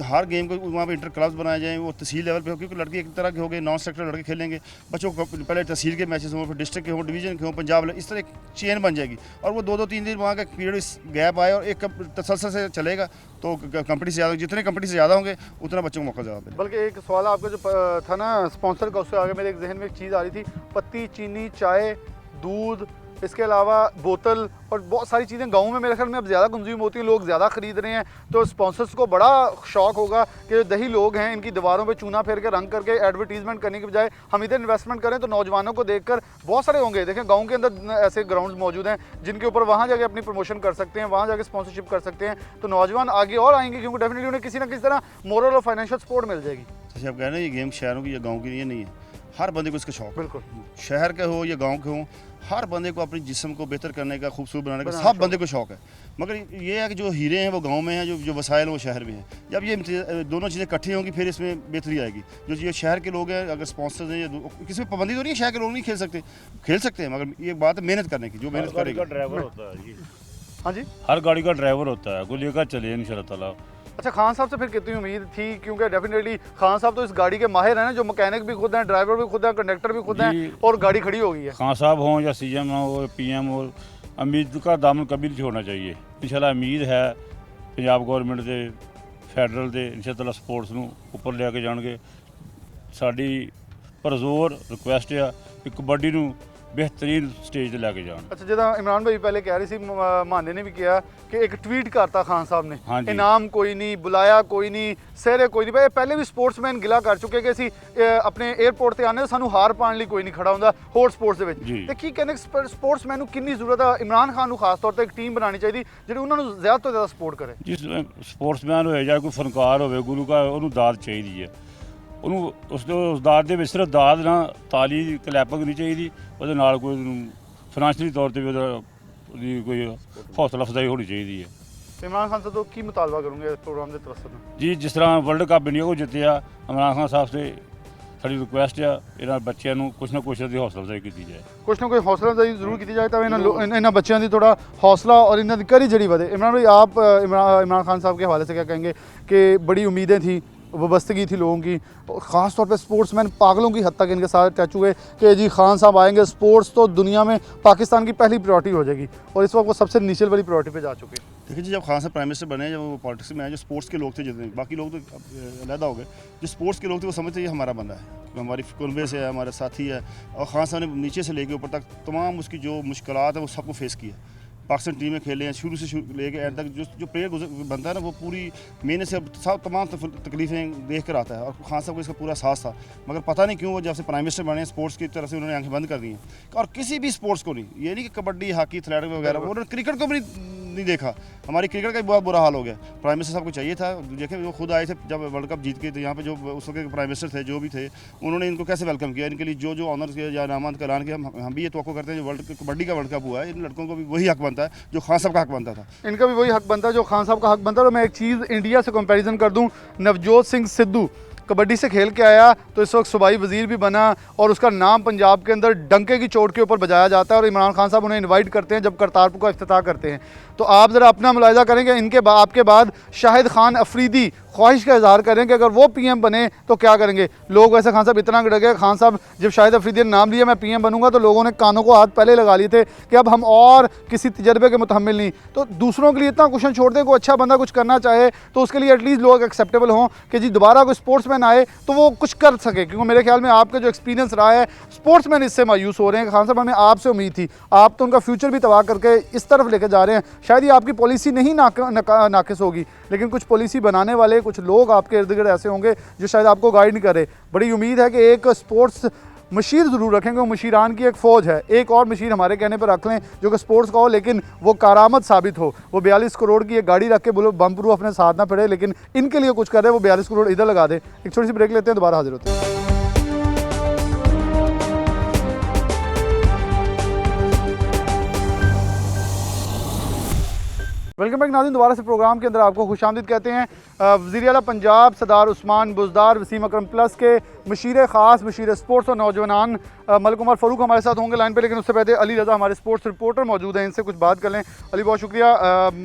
हर गेम को वहाँ पे इंटर क्लब्स बनाए जाएँ, वो तहसील लेवल पे हो, क्योंकि लड़के एक तरह के हो गए, नॉन सेक्टर लड़के खेलेंगे, बच्चों को पहले तहसील के मैचेस हों, फिर डिस्ट्रिक्ट के हों, डिवीजन के हों, पंजाब, इस तरह एक चेन बन जाएगी, और वो 2-3 दिन वहाँ का पीरियड गैप आए और एक तसलसल से चलेगा, तो कंपनी से ज़्यादा, जितने कंपनी से ज़्यादा होंगे उतना बच्चों को मौका ज़्यादा मिलेगा। बल्कि एक सवाल आपका जो था ना स्पॉन्सर का, उससे आगे मेरे एक जहन में एक चीज़ आ रही थी, पत्ती, चीनी, चाय, दूध, इसके अलावा बोतल और बहुत सारी चीज़ें गाँव में मेरे ख्याल में अब ज़्यादा कंज्यूम होती हैं, लोग ज़्यादा ख़रीद रहे हैं। तो स्पॉन्सर्स को बड़ा शौक होगा कि जो दही लोग हैं, इनकी दीवारों पे चूना फेर के रंग करके एडवर्टीजमेंट करने के बजाय हम इधर इन्वेस्टमेंट करें, तो नौजवानों को देखकर बहुत सारे होंगे। देखें, गाँव के अंदर ऐसे ग्राउंड मौजूद हैं जिनके ऊपर वहाँ जाके अपनी प्रमोशन कर सकते हैं, वहाँ जाके स्पॉन्सरशिप कर सकते हैं, तो नौजवान आगे और आएंगे, क्योंकि डेफिनेटली उन्हें किसी ना किसी तरह मोरल और फाइनेंशियल सपोर्ट मिल जाएगी। जैसे आप कह रहे हैं, ये गेम शहरों की या गाँव की ये नहीं है, हर बंदे को इसका शौक, बिल्कुल, शहर के हो या गांव के हो, हर बंदे को अपनी जिस्म को बेहतर करने का, खूबसूरत बनाने का सब बंदे को शौक है। मगर ये है कि जो हीरे हैं वो गांव में हैं, जो वसाइल वो शहर में हैं। जब ये दोनों चीज़ें इकट्ठी होंगी फिर इसमें बेहतरी आएगी। जो ये शहर के लोग हैं, अगर स्पॉन्सर्स हैं या किसी में पाबंदी तो नहीं है, शहर के लोग नहीं खेल सकते हैं, मगर ये बात है मेहनत करने की, जो मेहनत करेगा। ड्राइवर होता है जी, हाँ जी, हर गाड़ी का ड्राइवर होता है, कोई लेकर चले इंशाल्लाह ताला। अच्छा, खान साहब से फिर कितनी उम्मीद थी, क्योंकि डेफिनेटली खान साहब तो इस गाड़ी के माहिर हैं ना, जो मैकेनिक भी खुद हैं, ड्राइवर भी खुद हैं, कंडक्टर भी खुद हैं, और गाड़ी खड़ी हो गई है। खान साहब हों या CM हो, PM हो, उम्मीद का दामन कभी नहीं छोड़ना चाहिए। इंशाल्लाह उम्मीद है पंजाब गवर्नमेंट ਦੇ ਫੈਡਰਲ ਦੇ इंशाल्लाह स्पोर्ट्स ਨੂੰ ਉੱਪਰ ਲੈ ਕੇ ਜਾਣਗੇ। ਸਾਡੀ ਪਰਜ਼ੋਰ ਰਿਕੁਐਸਟ ਆ ਕਿ ਕਬੱਡੀ ਨੂੰ बेहतरीन स्टेज ते लैके जान। अच्छा, जिदा इमरान भाई पहले कह रही सी, माने ने भी किया कि एक ट्वीट करता खान साहब ने, हाँ, इनाम कोई नहीं, बुलाया कोई नहीं, सहरे कोई नहीं। भाई पहले भी स्पोर्ट्समैन गिला कर चुके कि असी अपने एयरपोर्ट से आने सानू हार पाने लिए कोई नहीं खड़ा होंदा होर स्पोर्ट्स दे विच। ते की कहने स्पोर्ट्समैन नू कितनी जरूरत है, इमरान खान नू खास तौर पर एक टीम बनानी चाहिए जिहड़ी उन्हां नू ज़्यादा तो ज़्यादा सपोर्ट करे। जिस स्पोर्ट्समैन होए या कोई फनकार होवे, गुरु का उन्होंने दाद चाहिए है, ਉਹਨੂੰ ਉਸ ਦਾਦ ਦੇ ਵਿੱਚ ਸਿਰਫ ਦਾਦ ਨਾ ਤਾਲੀ ਕਲੈਪਿੰਗ ਨਹੀਂ ਚਾਹੀਦੀ, ਉਹਦੇ ਨਾਲ ਕੋਈ ਫਾਈਨੈਂਸ਼ੀਅਲੀ ਤੌਰ ਤੇ ਵੀ ਉਹਦੀ ਕੋਈ ਹੌਸਲਾ ਅਫਜ਼ਾਈ ਹੋਣੀ ਚਾਹੀਦੀ ਹੈ। इमरान खान से तो की मुतालबा करूँगे इस प्रोग्राम के तवसत में जी, जिस तरह वर्ल्ड कप इंडिया को जितया, इमरान खान साहब से साड़ी रिक्वेस्ट है ਇਹਨਾਂ ਬੱਚਿਆਂ ਨੂੰ ਕੁਛ ਨਾ ਕੁਛ ਦੀ ਹੌਸਲਾ ਅਫਜ਼ਾਈ ਕੀਤੀ ਜਾਏ, कुछ ना कोई हौसला अफजाई जरूर की जाए, तो इन्होंने बच्चों की थोड़ा हौसला और इन्होंने करी जड़ी बढ़े। इमरान भाई, आप इमरान खान साहब के हवाले से क्या कहेंगे कि बड़ी उम्मीदें थी, वाबस्तगी थी लोगों की, ख़ास तौर पे स्पोर्ट्समैन पागलों की हद तक इनके साथ टच हुए कि जी खान साहब आएंगे, स्पोर्ट्स तो दुनिया में पाकिस्तान की पहली प्रायोरिटी हो जाएगी, और इस वक्त वो सबसे नीचे वाली प्रायोरिटी पे जा चुके हैं। देखिए जी, जब खान साहब प्राइम मिनिस्टर बने, जब वो पॉलिटिक्स में आए, जो स्पोर्ट्स के लोग थे जितने, बाकी लोग तो अलहदा हो गए, जो स्पोर्ट्स के लोग थे वो समझते ये हमारा बंदा है, हमारी कुनबे से है, हमारा साथी है। और खान साहब ने नीचे से लेके ऊपर तक तमाम उसकी जो मुश्किलात है वो सबको फेस किया। पाकिस्तान टीम में खेले हैं शुरू से लेके एंड तक, जो प्लेयर बनता है ना वो पूरी मेहनत से सब तमाम तकलीफ़ें देख कर आता है, और खान साहब को इसका पूरा साथ था। मगर पता नहीं क्यों वो जब से प्राइम मिनिस्टर बने, स्पोर्ट्स की तरफ से उन्होंने आंखें बंद कर दी हैं, और किसी भी स्पोर्ट्स को नहीं, ये नहीं कि कबड्डी, हॉकी, एथलेटिक्स वगैरह, उन्होंने क्रिकेट को भी नहीं देखा। हमारी क्रिकेट का भी बहुत बुरा हाल हो गया। प्राइम मिनिस्टर साहब को चाहिए था, देखें वो खुद आए थे जब वर्ल्ड कप जीत के, तो यहाँ पे जो उस वक्त प्राइम मिनिस्टर थे जो भी थे, उन्होंने इनको कैसे वेलकम किया, इनके लिए जो जो ऑनर्स किया या इनामात का ऐलान किया। हम भी ये तवक्को करते हैं जो वर्ल्ड कबड्डी का वर्ल्ड कप हुआ है, इन लड़कों को भी वही हक बनता है जो खान साहब का हक बनता था। इनका भी वही हक बनता है जो खान साहब का हक बनता है। और मैं एक चीज़ इंडिया से कंपैरिजन कर दूं, नवजोत सिंह सिद्धू कबड्डी से खेल के आया तो इस वक्त सूबाई वज़ीर भी बना, और उसका नाम पंजाब के अंदर डंके की चोट के ऊपर बजाया जाता है, और इमरान खान साहब उन्हें इनवाइट करते हैं जब करतारपुर का इफ्तिताह करते हैं। तो आप ज़रा अपना मुलाहिजा करेंगे, आपके बाद शाहिद खान अफरीदी ख्वाहिश का इजहार करें कि अगर वो पीएम बने तो क्या करेंगे लोग। वैसे खान साहब इतना डगे, खान साहब जब शाहिद अफरीदी ने नाम लिया मैं पीएम बनूंगा, तो लोगों ने कानों को हाथ पहले लगा लिए थे कि अब हम और किसी तजर्बे के मुतहम्मिल नहीं। तो दूसरों के लिए इतना क्वेश्चन छोड़ दें, कोई अच्छा बंदा कुछ करना चाहे तो उसके लिए एटलीस्ट लोग एक्सेप्टेबल हों कि जी दोबारा कोई स्पोर्ट्समैन आए तो वो कुछ कर सके। क्योंकि मेरे ख्याल में आपका जो एक्सपीरियंस रहा है, स्पोर्ट्समैन इससे मायूस हो रहे हैं। खान साहब हमें आपसे उम्मीद थी, आप तो उनका फ्यूचर भी तबाह करके इस तरफ लेके जा रहे हैं। शायद ये आपकी पॉलिसी नहीं नाकिस होगी, लेकिन कुछ पॉलिसी बनाने वाले कुछ लोग आपके इर्द गिर्द ऐसे होंगे जो शायद आपको गाइड नहीं करे। बड़ी उम्मीद है कि एक स्पोर्ट्स मशीर ज़रूर रखेंगे, वो मशीरान की एक फ़ौज है, एक और मशीर हमारे कहने पर रख लें जो कि स्पोर्ट्स का हो, लेकिन वो कारामद साबित हो। वो 42 करोड़ की एक गाड़ी रख के बोलो बम प्रूफ अपने साथ ना पड़े, लेकिन इनके लिए कुछ कर रहे हैं, वो 42 करोड़ इधर लगा दे। एक छोटी सी ब्रेक लेते हैं, दोबारा हाजिर होते हैं। वेलकम बैक नाज़रीन, दोबारा से प्रोग्राम के अंदर आपको खुशामदीद कहते हैं। वज़ीर आला पंजाब सरदार उस्मान बुज़दार वसीम अकरम प्लस के मशीर ख़ास, मशीर स्पोर्ट्स और नौजवान मलिक उमर फ़ारूक हमारे साथ होंगे लाइन पे, लेकिन उससे पहले अली रज़ा हमारे स्पोर्ट्स रिपोर्टर मौजूद हैं, इनसे कुछ बात कर लें। अली बहुत शुक्रिया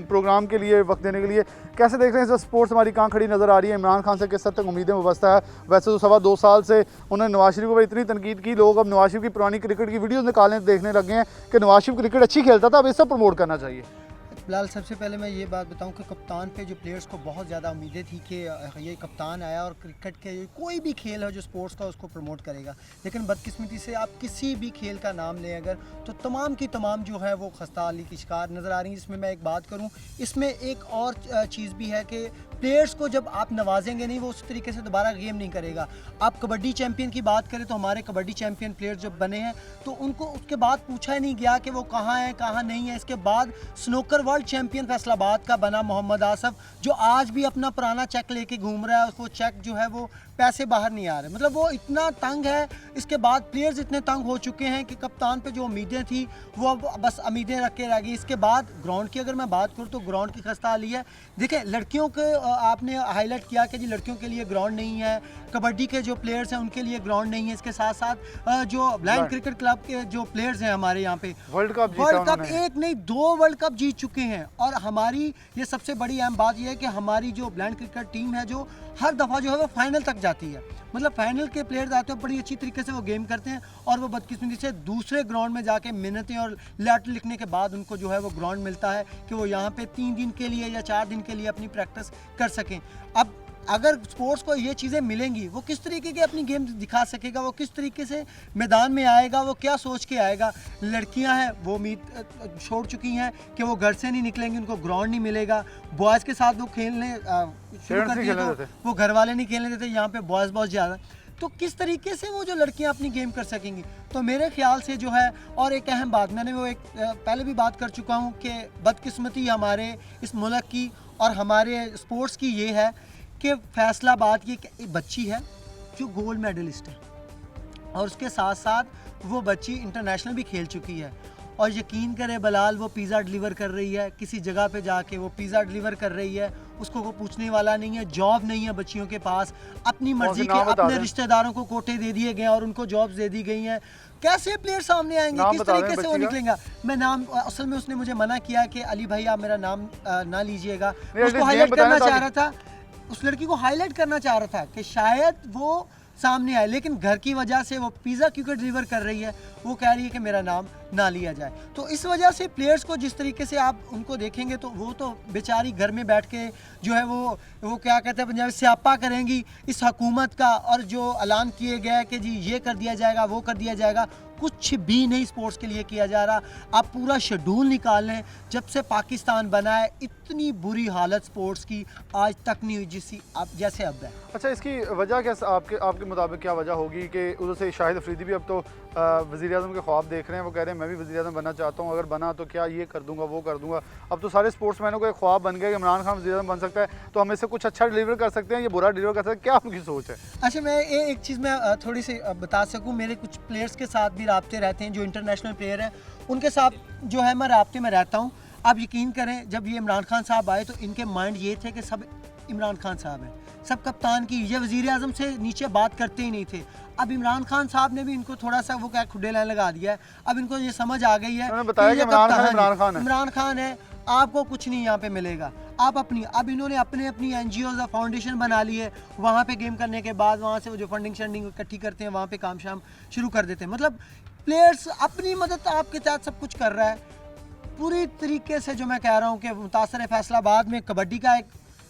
प्रोग्राम के लिए, वक्त देने के लिए। कैसे देख रहे हैं स्पोर्ट्स हमारी कहाँ खड़ी नज़र आ रही है? इमरान खान से किस हद तक उम्मीदें वाबस्ता है? वैसे तो 2.25 साल से उन्होंने नवाज शरीफ को इतनी तनकीद की, लोग अब नवाज शरीफ की पुरानी क्रिकेट की वीडियोज़ निकालने देखने लगे हैं कि नवाज शरीफ क्रिकेट अच्छी खेलता था, अब इसे प्रमोट करना चाहिए। फिलहाल सबसे पहले मैं ये बात बताऊं कि कप्तान पे जो प्लेयर्स को बहुत ज़्यादा उम्मीदें थी कि ये कप्तान आया और क्रिकेट के कोई भी खेल है जो स्पोर्ट्स का उसको प्रमोट करेगा, लेकिन बदकिस्मती से आप किसी भी खेल का नाम लें अगर, तो तमाम की तमाम जो है वो खस्ताहाली की शिकार नज़र आ रही है। इसमें मैं एक बात करूँ, इसमें एक और चीज़ भी है कि प्लेयर्स को जब आप नवाजेंगे नहीं, वो उस तरीके से दोबारा गेम नहीं करेगा। आप कबड्डी चैम्पियन की बात करें तो हमारे कबड्डी चैम्पियन प्लेयर्स जब बने हैं तो उनको उसके बाद पूछा ही नहीं गया कि वो कहाँ हैं कहाँ नहीं है। इसके बाद स्नूकर वर्ल्ड चैम्पियन फैसलाबाद का बना मोहम्मद आसफ, जो आज भी अपना पुराना चेक लेके घूम रहा है, वो चेक जो है वो पैसे बाहर नहीं आ रहे, मतलब वो इतना तंग है। इसके बाद प्लेयर्स इतने तंग हो चुके हैं कि कप्तान पे जो उम्मीदें थी वो अब बस उम्मीदें रख के रह गई। इसके बाद ग्राउंड की अगर मैं बात करूँ तो ग्राउंड की खस्ताहाली है। देखिए लड़कियों के आपने हाईलाइट किया कि जी लड़कियों के लिए ग्राउंड नहीं है, कबड्डी के जो प्लेयर्स हैं उनके लिए ग्राउंड नहीं है। इसके साथ साथ जो ब्लाइंड क्रिकेट क्लब के जो प्लेयर्स हैं हमारे यहाँ पे वर्ल्ड कप एक नहीं 2 वर्ल्ड कप जीत चुके हैं। और हमारी ये सबसे बड़ी अहम बात यह है कि हमारी जो ब्लाइंड क्रिकेट टीम है जो हर दफ़ा जो है वो फाइनल तक जाती है, मतलब फाइनल के प्लेयर्स आते हैं, बड़ी अच्छी तरीके से वो गेम करते हैं, और वो बदकिस्मती से दूसरे ग्राउंड में जाके मिन्नतें और लेटर लिखने के बाद उनको जो है वो ग्राउंड मिलता है कि वो यहाँ पे 3 दिन के लिए या 4 दिन के लिए अपनी प्रैक्टिस कर सकें। अब अगर स्पोर्ट्स को ये चीज़ें मिलेंगी, वो किस तरीके की अपनी गेम दिखा सकेगा, वो किस तरीके से मैदान में आएगा, वो क्या सोच के आएगा। लड़कियां हैं वो उम्मीद छोड़ चुकी हैं कि वो घर से नहीं निकलेंगी, उनको ग्राउंड नहीं मिलेगा। बॉयज़ के साथ वो खेलने शुरू करती है तो वो घर वाले नहीं खेलने देते, यहाँ पे बॉयज़ बहुत ज़्यादा, तो किस तरीके से वो जो लड़कियां अपनी गेम कर सकेंगी। तो मेरे ख्याल से जो है, और एक अहम बात मैंने वो एक पहले भी बात कर चुका हूँ कि बदकिस्मती हमारे इस मुल्क की और हमारे स्पोर्ट्स की ये है कि फैसलाबाद की एक बच्ची है जो गोल्ड मेडलिस्ट है, और उसके साथ साथ वो बच्ची इंटरनेशनल भी खेल चुकी है। और यकीन करे बलाल, वो पिज़्ज़ा डिलीवर कर रही है, किसी जगह पे जाके वो पिज़्ज़ा डिलीवर कर रही है, उसको कोई पूछने वाला नहीं है, जॉब नहीं है बच्चियों के पास, अपनी मर्जी के अपने रिश्तेदारों को कोटे दे दिए गए और उनको जॉब्स दे दी गई हैं। कैसे प्लेयर सामने आएंगे, किस तरीके से वो निकलेंगे? मैं नाम असल में उसने मुझे मना किया कि अली भाई आप मेरा नाम ना लीजिएगा, उसको हाईलाइट करना चाह रहा था। उस लड़की को हाईलाइट करना चाह रहा था कि शायद वो सामने आए, लेकिन घर की वजह से वो पिज़्ज़ा क्योंकि डिलीवर कर रही है, वो कह रही है कि मेरा नाम ना लिया जाए। तो इस वजह से प्लेयर्स को जिस तरीके से आप उनको देखेंगे तो वो तो बेचारी घर में बैठ के जो है वो क्या कहते हैं पंजाबी स्यापा करेंगी इस हुकूमत का, और जो ऐलान किए गया है कि जी ये कर दिया जाएगा वो कर दिया जाएगा, कुछ भी नहीं स्पोर्ट्स के लिए किया जा रहा। आप पूरा शेड्यूल निकाल लें, जब से पाकिस्तान बना है इतनी बुरी हालत स्पोर्ट्स की आज तक नहीं हुई जिसकी अब जैसे अब है। अच्छा, इसकी वजह क्या आपके मुताबिक क्या वजह होगी कि उधर से शाहिद अफरीदी भी अब तो वज़ीर-ए-आज़म के ख्वाब देख रहे हैं, वो कह रहे हैं मैं भी वज़ीर-ए-आज़म बनना चाहता हूँ, अगर बना तो क्या ये कर दूंगा वो कर दूंगा। अब तो सारे स्पोर्ट्समैनों का एक ख्वाब बन गया कि इमरान खान वज़ीर-ए-आज़म बन सकता है, तो हम इससे कुछ अच्छा डिलीवर कर सकते हैं या बुरा डिलीवर कर सकते हैं, क्या उनकी सोच है? अच्छा, मैं एक चीज़ मैं थोड़ी सी बता सकूँ, मेरे कुछ प्लेयर्स के साथ भी राब्ते रहते हैं जो इंटरनेशनल प्लेयर हैं, उनके साथ जो है मैं राब्ते में रहता हूँ। आप यकीन करें जब ये इमरान खान साहब आए तो इनके माइंड ये थे कि सब इमरान खान साहब हैं, सब कप्तान की, ये वज़ीर-ए-आज़म से नीचे बात करते ही नहीं थे। अब इमरान खान साहब ने भी इनको थोड़ा सा वो क्या खुडे लाइन लगा दिया है, अब इनको ये समझ आ गई है बताया कि इमरान खान है, आपको कुछ नहीं यहाँ पे मिलेगा। आप अब इन्होंने अपनी NGOs फाउंडेशन बना ली है, वहाँ पे गेम करने के बाद वहाँ से वो जो फंडिंग इकट्ठी करते हैं वहाँ पे काम शाम शुरू कर देते हैं। मतलब प्लेयर्स अपनी मदद आपके साथ सब कुछ कर रहा है पूरी तरीके से। जो मैं कह रहा हूँ कि मुतासर फैसलाबाद में कबड्डी का एक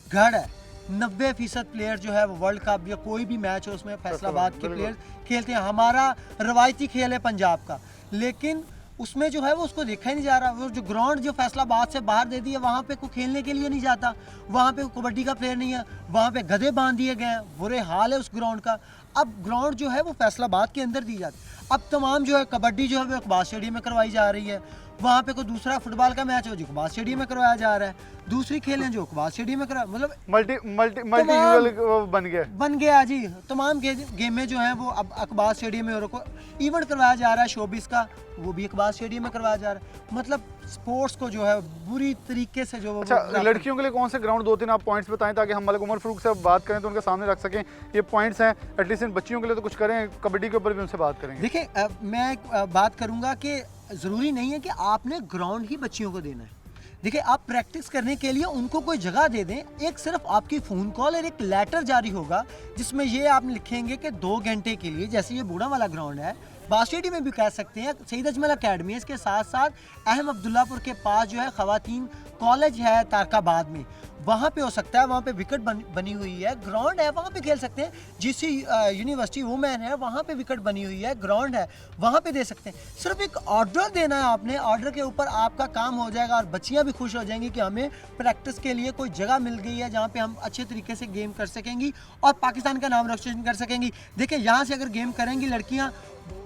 गढ़ है, 90% प्लेयर जो है वो वर्ल्ड कप या कोई भी मैच हो उसमें फैसलाबाद के प्लेयर खेलते हैं। हमारा रवायती खेल है पंजाब का, लेकिन उसमें जो है वो उसको देखा ही नहीं जा रहा। वो जो ग्राउंड जो फैसलाबाद से बाहर दे दिया, वहाँ पे कोई खेलने के लिए नहीं जाता, वहाँ पे कबड्डी का प्लेयर नहीं है, वहाँ पे गधे बांध दिए गए हैं, बुरे हाल है उस ग्राउंड का। अब ग्राउंड जो है वो फैसलाबाद के अंदर दी जाती। अब तमाम जो है कबड्डी जो है वो इकबाल स्टेडियम में करवाई जा रही है, वहाँ पे कोई दूसरा फुटबॉल का मैच हो जो इकबाल स्टेडियम में करवाया जा रहा है, दूसरी खेलें जो इकबाल स्टेडियम में करवा, मतलब मल्टी बन गया जी। तमाम गेमें जो हैं वो अब इकबाल स्टेडियम में, और इवेंट करवाया जा रहा है शोबिस का, वो भी इकबाल स्टेडियम में करवाया जा रहा है। मतलब स्पोर्ट्स को जो है बुरी तरीके से जो अच्छा, लड़कियों के लिए कौन से ग्राउंड 2-3 आप पॉइंट्स बताएं ताकि हम मलिक उमर फारूक से बात करें तो उनके सामने रख सकें। ये पॉइंट्स हैं, एटलीस्ट इन बच्चियों के लिए तो कुछ करें, कबड्डी के ऊपर भी उनसे बात करेंगे। देखिए, मैं बात करूँगा कि ज़रूरी नहीं है कि आपने ग्राउंड ही बच्चियों को देना है। देखिए, आप प्रैक्टिस करने के लिए उनको कोई जगह दे दें, एक सिर्फ आपकी फ़ोन कॉल और एक लेटर जारी होगा जिसमें ये आप लिखेंगे कि 2 घंटे के लिए, जैसे ये बूढ़ा वाला ग्राउंड है, बास्टेडी में भी कह सकते हैं, सईद अजमल अकेडमी है, इसके साथ साथ अहम अब्दुल्लापुर के पास जो है ख़वातीन कॉलेज है तारकाबाद में, वहाँ पे हो सकता है, वहाँ पे विकेट बनी हुई है, ग्राउंड है, वहाँ पे खेल सकते हैं। जीसी यूनिवर्सिटी वुमेन है, वहाँ पे विकेट बनी हुई है, ग्राउंड है, वहाँ पे दे सकते हैं। सिर्फ एक ऑर्डर देना है आपने, ऑर्डर के ऊपर आपका काम हो जाएगा और बच्चियाँ भी खुश हो जाएंगी कि हमें प्रैक्टिस के लिए कोई जगह मिल गई है जहाँ पे हम अच्छे तरीके से गेम कर सकेंगी और पाकिस्तान का नाम रोशन कर सकेंगी। देखिए, यहाँ से अगर गेम करेंगी लड़कियाँ,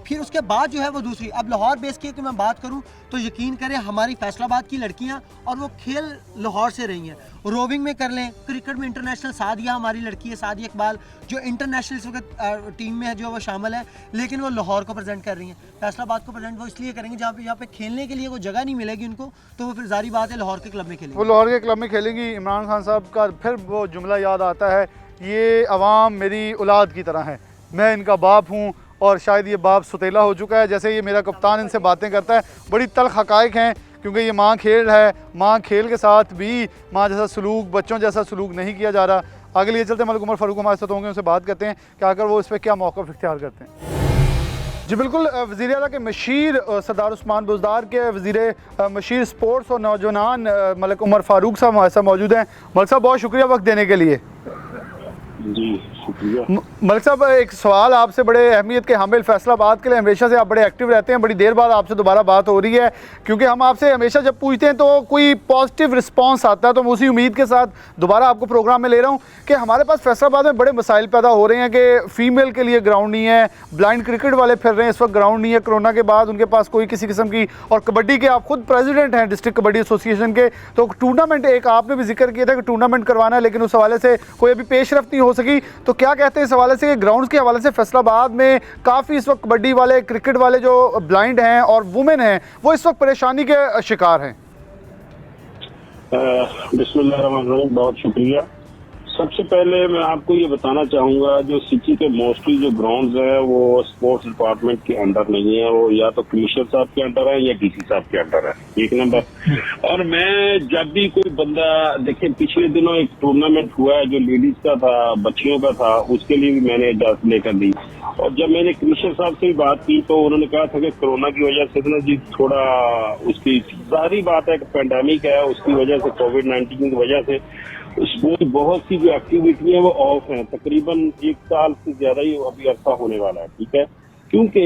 फिर उसके बाद जो है वो दूसरी, अब लाहौर बेस की मैं बात करूं तो यकीन करें हमारी फैसलाबाद की लड़कियां, और वो खेल लाहौर से रही हैं, रोविंग में कर लें, क्रिकेट में इंटरनेशनल सादिया हमारी लड़की है, सादिया इकबाल, जो इंटरनेशनल इस वक्त टीम में है, जो वो शामिल है, लेकिन वो लाहौर को प्रेजेंट कर रही हैं। फैसलाबाद को प्रेजेंट वो इसलिए करेंगे जहाँ पे खेलने के लिए कोई जगह नहीं मिलेगी उनको, तो वो फिर जारी बात है लाहौर के क्लब में खेलेंगे, वो लाहौर के क्लब में खेलेंगी। इमरान खान साहब का फिर वो जुमला याद आता है, ये अवाम मेरी औलाद की तरह है, मैं इनका बाप हूँ और शायद ये बाप सुतेला हो चुका है। जैसे ये मेरा कप्तान इनसे बातें करता है, बड़ी तल्ख हक़ाइक़ हैं, क्योंकि ये माँ खेल है, माँ खेल के साथ भी माँ जैसा सलूक, बच्चों जैसा सलूक नहीं किया जा रहा। आगे लिए चलते मलिक उमर फारूक हमारे साथ होंगे, उनसे बात करते हैं कि आकर वो इस पर क्या मौक़िफ़ इख्तियार करते हैं। जी बिल्कुल, वज़ीर आला के मशीर सरदार उस्मान बुज़दार के वज़ीर मशीर स्पोर्ट्स और नौजवान मलिक उमर फारूक साहब हमारे साथ मौजूद हैं। मलिक साहब, बहुत शुक्रिया वक्त देने के लिए। जी शुक्रिया। मलिक साहब, एक सवाल आपसे, बड़े अहमियत के हामिल फैसलाबाद के लिए हमेशा से आप बड़े एक्टिव रहते हैं, बड़ी देर बाद आपसे दोबारा बात हो रही है, क्योंकि हम आपसे हमेशा जब पूछते हैं तो कोई पॉजिटिव रिस्पांस आता है, तो मैं उसी उम्मीद के साथ दोबारा आपको प्रोग्राम में ले रहा हूं कि हमारे पास फैसलाबाद में बड़े मसाइल पैदा हो रहे हैं कि फ़ीमेल के लिए ग्राउंड नहीं है, ब्लाइंड क्रिकेट वाले फिर रहे हैं, इस वक्त ग्राउंड नहीं है, कोरोना के बाद उनके पास कोई किसी किस्म की, और कबड्डी के आप खुद प्रेसिडेंट हैं डिस्ट्रिक्ट कबड्डी एसोसिएशन के, तो टूर्नामेंट एक आपने भी जिक्र किया था कि टूर्नामेंट करवाना है, लेकिन उस हवाले से कोई अभी पेशरफ्त नहीं हो सकी। तो क्या कहते हैं इस हवाले से, ग्राउंड्स के हवाले से फैसलाबाद में काफ़ी इस वक्त कबड्डी वाले, क्रिकेट वाले जो ब्लाइंड हैं और वुमेन हैं, वो इस वक्त परेशानी के शिकार हैं? बिस्मिल्लाहिर्रहमानिर्रहीम, बहुत शुक्रिया। सबसे पहले मैं आपको ये बताना चाहूंगा, जो सिटी के मोस्टली जो ग्राउंड्स हैं वो स्पोर्ट्स डिपार्टमेंट के अंडर नहीं है, वो या तो कमिश्नर साहब के अंडर है या डीसी साहब के अंडर है, एक नंबर। और मैं जब भी कोई बंदा देखिए, पिछले दिनों एक टूर्नामेंट हुआ है जो लेडीज का था, बच्चियों का था, उसके लिए भी मैंने इजाजत लेकर दी। और जब मैंने कमिश्नर साहब से भी बात की तो उन्होंने कहा था कि कोरोना की वजह से ना जी थोड़ा उसकी जाहिर बात है कि पेंडेमिक है, उसकी वजह से कोविड-19 की वजह से स्पोर्ट बहुत सी जो एक्टिविटी है वो ऑफ है, तकरीबन 1 साल से ज्यादा ही अभी अरसा होने वाला है, ठीक है। क्योंकि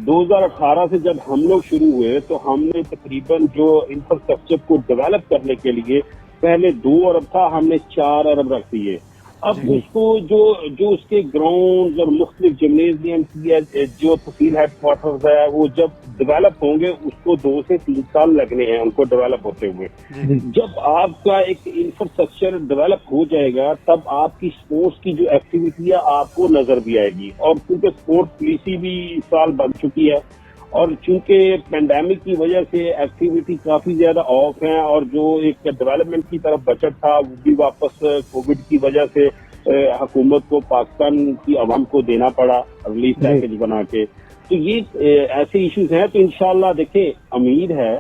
2018 से जब हम लोग शुरू हुए तो हमने तकरीबन जो इंफ्रास्ट्रक्चर को डेवलप करने के लिए पहले 2 अरब था, हमने 4 अरब रख दिए। अब उसको जो उसके ग्राउंड और मुख्तलिफ जिम्नेजियम जो तहसील हेडक्वार्टर्स है वो जब डेवलप होंगे उसको 2 से 3 साल लगने हैं उनको डेवलप होते हुए। जब आपका एक इंफ्रास्ट्रक्चर डेवलप हो जाएगा तब आपकी स्पोर्ट्स की जो एक्टिविटी है आपको नजर भी आएगी। और क्योंकि स्पोर्ट्स पॉलिसी भी इस साल बन चुकी है और चूंकि पेंडेमिक की वजह से एक्टिविटी काफी ज्यादा ऑफ है और जो एक डेवलपमेंट की तरफ बजट था वो भी वापस कोविड की वजह से हुकूमत को पाकिस्तान की आवाम को देना पड़ा रिलीफ पैकेज बना के। तो ये ऐसे इश्यूज हैं। तो इंशाल्लाह देखिए, उम्मीद है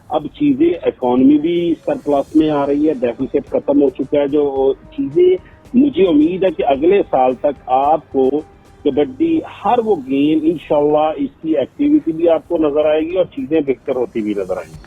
अब चीजें, इकोनॉमी भी सरप्लस में आ रही है, डेफिसिट खत्म हो चुका है, जो चीजें मुझे उम्मीद है कि अगले साल तक आपको कबड्डी हर वो गेम इंशाल्लाह इसकी एक्टिविटी भी आपको नजर आएगी और चीजें बेहतर होती भी नजर आएंगी।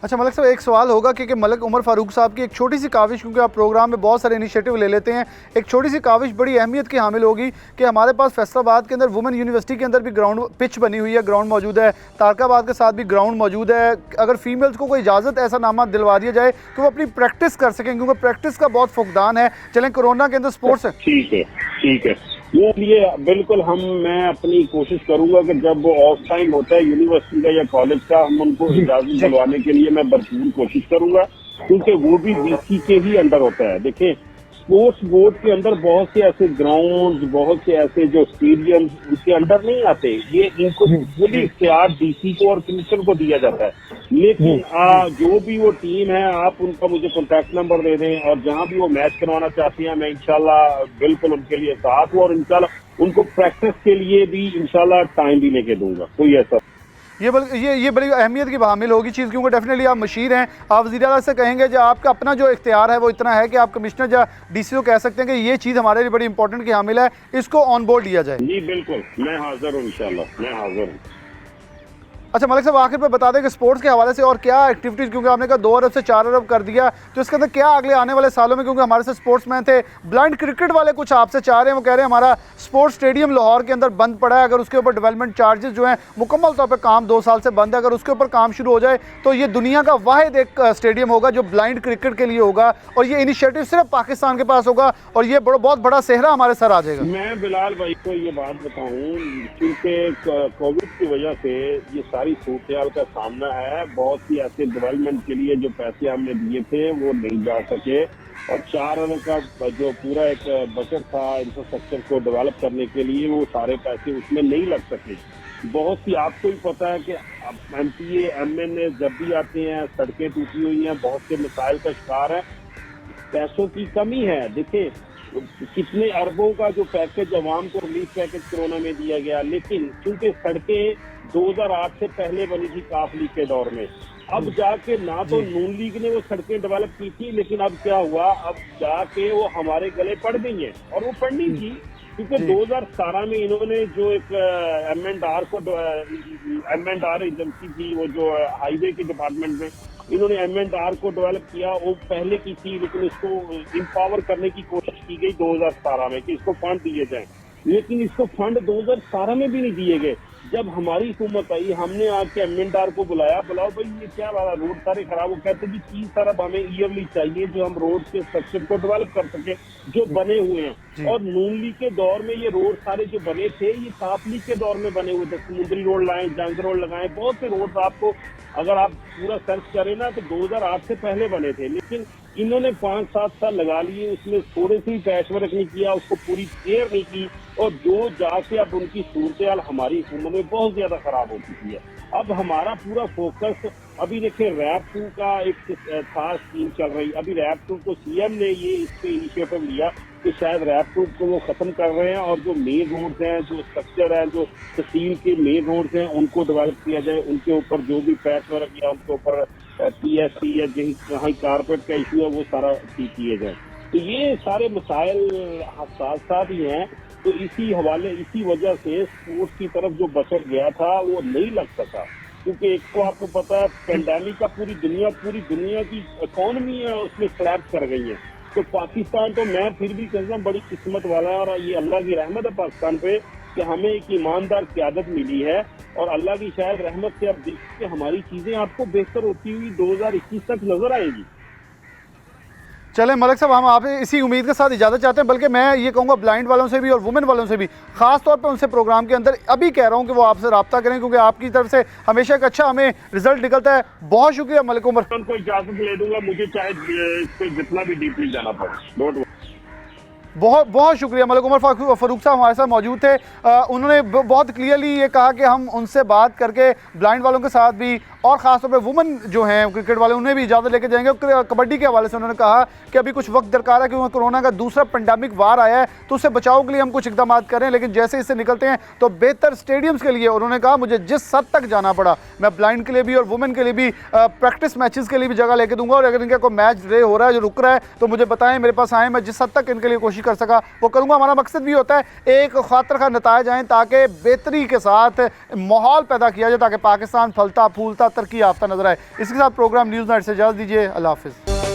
अच्छा मलिक साहब, एक सवाल होगा कि मलिक उमर फारूक साहब की एक छोटी सी काविश, क्योंकि आप प्रोग्राम में बहुत सारे इनिशिएटिव ले लेते हैं, एक छोटी सी काविश बड़ी अहमियत की हामिल होगी कि हमारे पास फैसलाबाद के अंदर वुमेन यूनिवर्सिटी के अंदर भी ग्राउंड पिच बनी हुई है, ग्राउंड मौजूद है, तारकाबाद के साथ भी ग्राउंड मौजूद है। अगर फीमेल्स को कोई इजाज़त ऐसा नामा दिलवा दिया जाए कि वो अपनी प्रैक्टिस कर सकें, क्योंकि प्रैक्टिस का बहुत फुकदान है। चलें, कोरोना के अंदर स्पोर्ट्स है, ठीक है वो लिए बिल्कुल मैं अपनी कोशिश करूंगा कि जब वो ऑफ टाइम होता है यूनिवर्सिटी का या कॉलेज का, हम उनको इजाजत दिलवाने के लिए मैं भरपूर कोशिश करूंगा, क्योंकि वो भी डीसी के ही अंडर होता है। देखिए, स्पोर्ट्स बोर्ड के अंदर बहुत से ऐसे ग्राउंड, बहुत से ऐसे जो स्टेडियम उसके अंडर नहीं आते, ये इनको पूरी इख्तियार डीसी को और कमिश्नर को दिया जाता है। लेकिन जो भी वो टीम है, आप उनका मुझे कॉन्टैक्ट नंबर दे दें और जहां भी वो मैच करवाना चाहती हैं मैं इंशाल्लाह बिल्कुल उनके लिए साथ हूँ और इंशाल्लाह उनको प्रैक्टिस के लिए भी इंशाल्लाह टाइम भी लेके दूंगा। कोई ऐसा ये बड़ी अहमियत की हामिल होगी चीज़, क्योंकि डेफिनेटली आप मशीर हैं। आप वज़ीर आला से कहेंगे जो आपका अपना जो इख्तियार है वो इतना है कि आप कमिश्नर या डीसी को कह सकते हैं कि ये चीज़ हमारे लिए बड़ी इंपॉर्टेंट की हामिल है, इसको ऑन बोर्ड लिया जाए। जी बिल्कुल, मैं हाजिर हूँ, इंशाल्लाह मैं हाजिर हूँ। अच्छा मलिक साहब, आखिर में बता दें कि स्पोर्ट्स के हवाले से और क्या एक्टिविटीज़, क्योंकि आपने कहा 2 अरब से 4 अरब कर दिया, तो इसके अंदर क्या अगले आने वाले सालों में, क्योंकि हमारे से स्पोर्ट्समैन थे, ब्लाइंड क्रिकेट वाले कुछ आपसे चाह रहे हैं, वो कह रहे हैं हमारा स्पोर्ट्स स्टेडियम लाहौर के अंदर बंद पड़ा है, अगर उसके ऊपर डेवलपमेंट चार्जेस जो हैं मुकम्मल तौर पर काम 2 साल से बंद है, अगर उसके ऊपर काम शुरू हो जाए तो ये दुनिया का वाहिद एक स्टेडियम होगा जो ब्लाइंड क्रिकेट के लिए होगा और ये इनिशिएटिव सिर्फ पाकिस्तान के पास होगा और ये बहुत बड़ा सेहरा हमारे सर आ जाएगा। मैं बिलाल भाई को ये बात बताऊं, क्योंकि कोविड की वजह से ये सारी सूरत का सामना है, बहुत सी ऐसे डेवलपमेंट के लिए जो पैसे हमने दिए थे वो नहीं जा सके और 4 अरब का जो पूरा एक बजट था इंफ्रास्ट्रक्चर को डेवलप करने के लिए, वो सारे पैसे उसमें नहीं लग सके। बहुत सी, आपको भी पता है कि MPA MNA जब भी आते हैं सड़कें टूटी हुई हैं, बहुत से मसाइल का शिकार है, पैसों की कमी है। देखिए कितने अरबों का जो पैकेज अवाम को रिलीफ पैकेज कोरोना में दिया गया, लेकिन चूंकि सड़कें 2008 से पहले बनी थी काफ लीग के दौर में, अब जाके ना तो नून लीग ने वो सड़कें डेवलप की थी, लेकिन अब क्या हुआ, अब जाके वो हमारे गले पड़ गई हैं और वो पड़नी थी क्योंकि 2017 में इन्होंने जो एक M&R एजेंसी थी, वो जो हाईवे के डिपार्टमेंट में इन्होंने M&R को डेवलप किया, वो पहले की थी, लेकिन इसको इम्पावर करने की कोशिश की गई 2017 में कि इसको फंड दिए जाएं, लेकिन इसको फंड 2017 में भी नहीं दिए गए। जब हमारी हुकूमत आई, हमने आके M&R को बुलाओ भाई ये क्या रोड सारे खराब हो, कहते कि 30 अरब हमें ईयरली चाहिए जो हम रोड के स्ट्रक्चर को डेवलप कर सके जो बने हुए हैं। और नून लीग के दौर में ये रोड सारे जो बने थे ये काफ लीग के दौर में बने हुए थे, समुद्री रोड लाए, जंग रोड लगाए, बहुत से रोड आपको अगर आप पूरा सर्च करें ना तो 2008 से पहले बने थे, लेकिन इन्होंने 5-7 साल लगा लिए, उसमें थोड़े से पैच वर्क नहीं किया, उसको पूरी केयर नहीं की और जो जाके अब उनकी सूरत हाल हमारी हुकूमत में बहुत ज्यादा खराब हो चुकी है। अब हमारा पूरा फोकस अभी देखिए रैप 2 का एक खास स्कीम चल रही, अभी रैप 2 को सीएम ने ये इस पे इनिशिएटिव लिया कि शायद रैप 2 को वो खत्म कर रहे हैं और जो मेन रोड्स हैं, जो स्ट्रक्चर है, जो तहसील के मेन रोड्स हैं, उनको डेवलप किया जाए, उनके ऊपर जो भी पैच वर्क या उनके ऊपर पीएससी या जहाँ कारपेट का इशू है वो सारा ठीक किया जाए। तो ये सारे मसाइल साथ साथ ही हैं। तो इसी हवाले, इसी वजह से स्पोर्ट्स की तरफ जो बजट गया था वो नहीं लग सका, क्योंकि एक तो आपको पता है पेंडेमिक का पूरी दुनिया की इकोनॉमी है उसमें क्लैप्स कर गई है। तो पाकिस्तान, तो मैं फिर भी कहता हूँ बड़ी किस्मत वाला है और ये अल्लाह की रहमत है पाकिस्तान पे कि हमें एक ईमानदार क़यादत मिली है और अल्लाह की शायद रहमत से अब देखिए हमारी चीज़ें आपको बेहतर होती हुई 2021 तक नजर आएगी। चलें मलिक साहब, हम आप इसी उम्मीद के साथ इजाज़त चाहते हैं, बल्कि मैं ये कहूँगा ब्लाइंड वालों से भी और वुमेन वालों से भी ख़ास तौर पे उनसे प्रोग्राम के अंदर अभी कह रहा हूँ कि वो आपसे रब्ता करें, क्योंकि आपकी तरफ से हमेशा एक अच्छा हमें रिजल्ट निकलता है। बहुत शुक्रिया मलिक उमर। उनको इजाज़त ले दूंगा, मुझे चाहे इस पर जितना भी डीपली जाना पड़े। बहुत बहुत शुक्रिया। मलिक उमर फ़ारूक साहब हमारे साथ मौजूद थे। उन्होंने बहुत क्लियरली ये कहा कि हम उनसे बात करके ब्लाइंड वालों के साथ भी और ख़ास तौर पे वुमेन जो हैं क्रिकेट वाले उन्हें भी इजाज़त लेके जाएंगे। कबड्डी के हवाले से उन्होंने कहा कि अभी कुछ वक्त दरकार है, क्योंकि कोरोना का दूसरा पेंडेमिक वार आया है, तो उससे बचाव के लिए हम कुछ इकदाम करें, लेकिन जैसे इससे निकलते हैं तो बेहतर स्टेडियम्स के लिए उन्होंने कहा मुझे जिस हद तक जाना पड़ा मैं ब्लाइंड के लिए भी और वुमेन के लिए भी प्रैक्टिस मैचेस के लिए भी जगह लेके दूंगा, और अगर इनका कोई मैच डिले हो रहा है जो रुक रहा है तो मुझे बताएं, मेरे पास आएँ, मैं जिस हद तक इनके लिए कोशिश कर सका वो करूँगा। हमारा मकसद भी होता है एक खातर खा नतायज आएँ ताकि बेहतरी के साथ माहौल पैदा किया जाए, ताकि पाकिस्तान फलता फूलता तरक्की याफ्ता नजर आए। इसके साथ प्रोग्राम न्यूज़ नाइट से इजाज़त दीजिए। अल्लाह हाफ़िज़।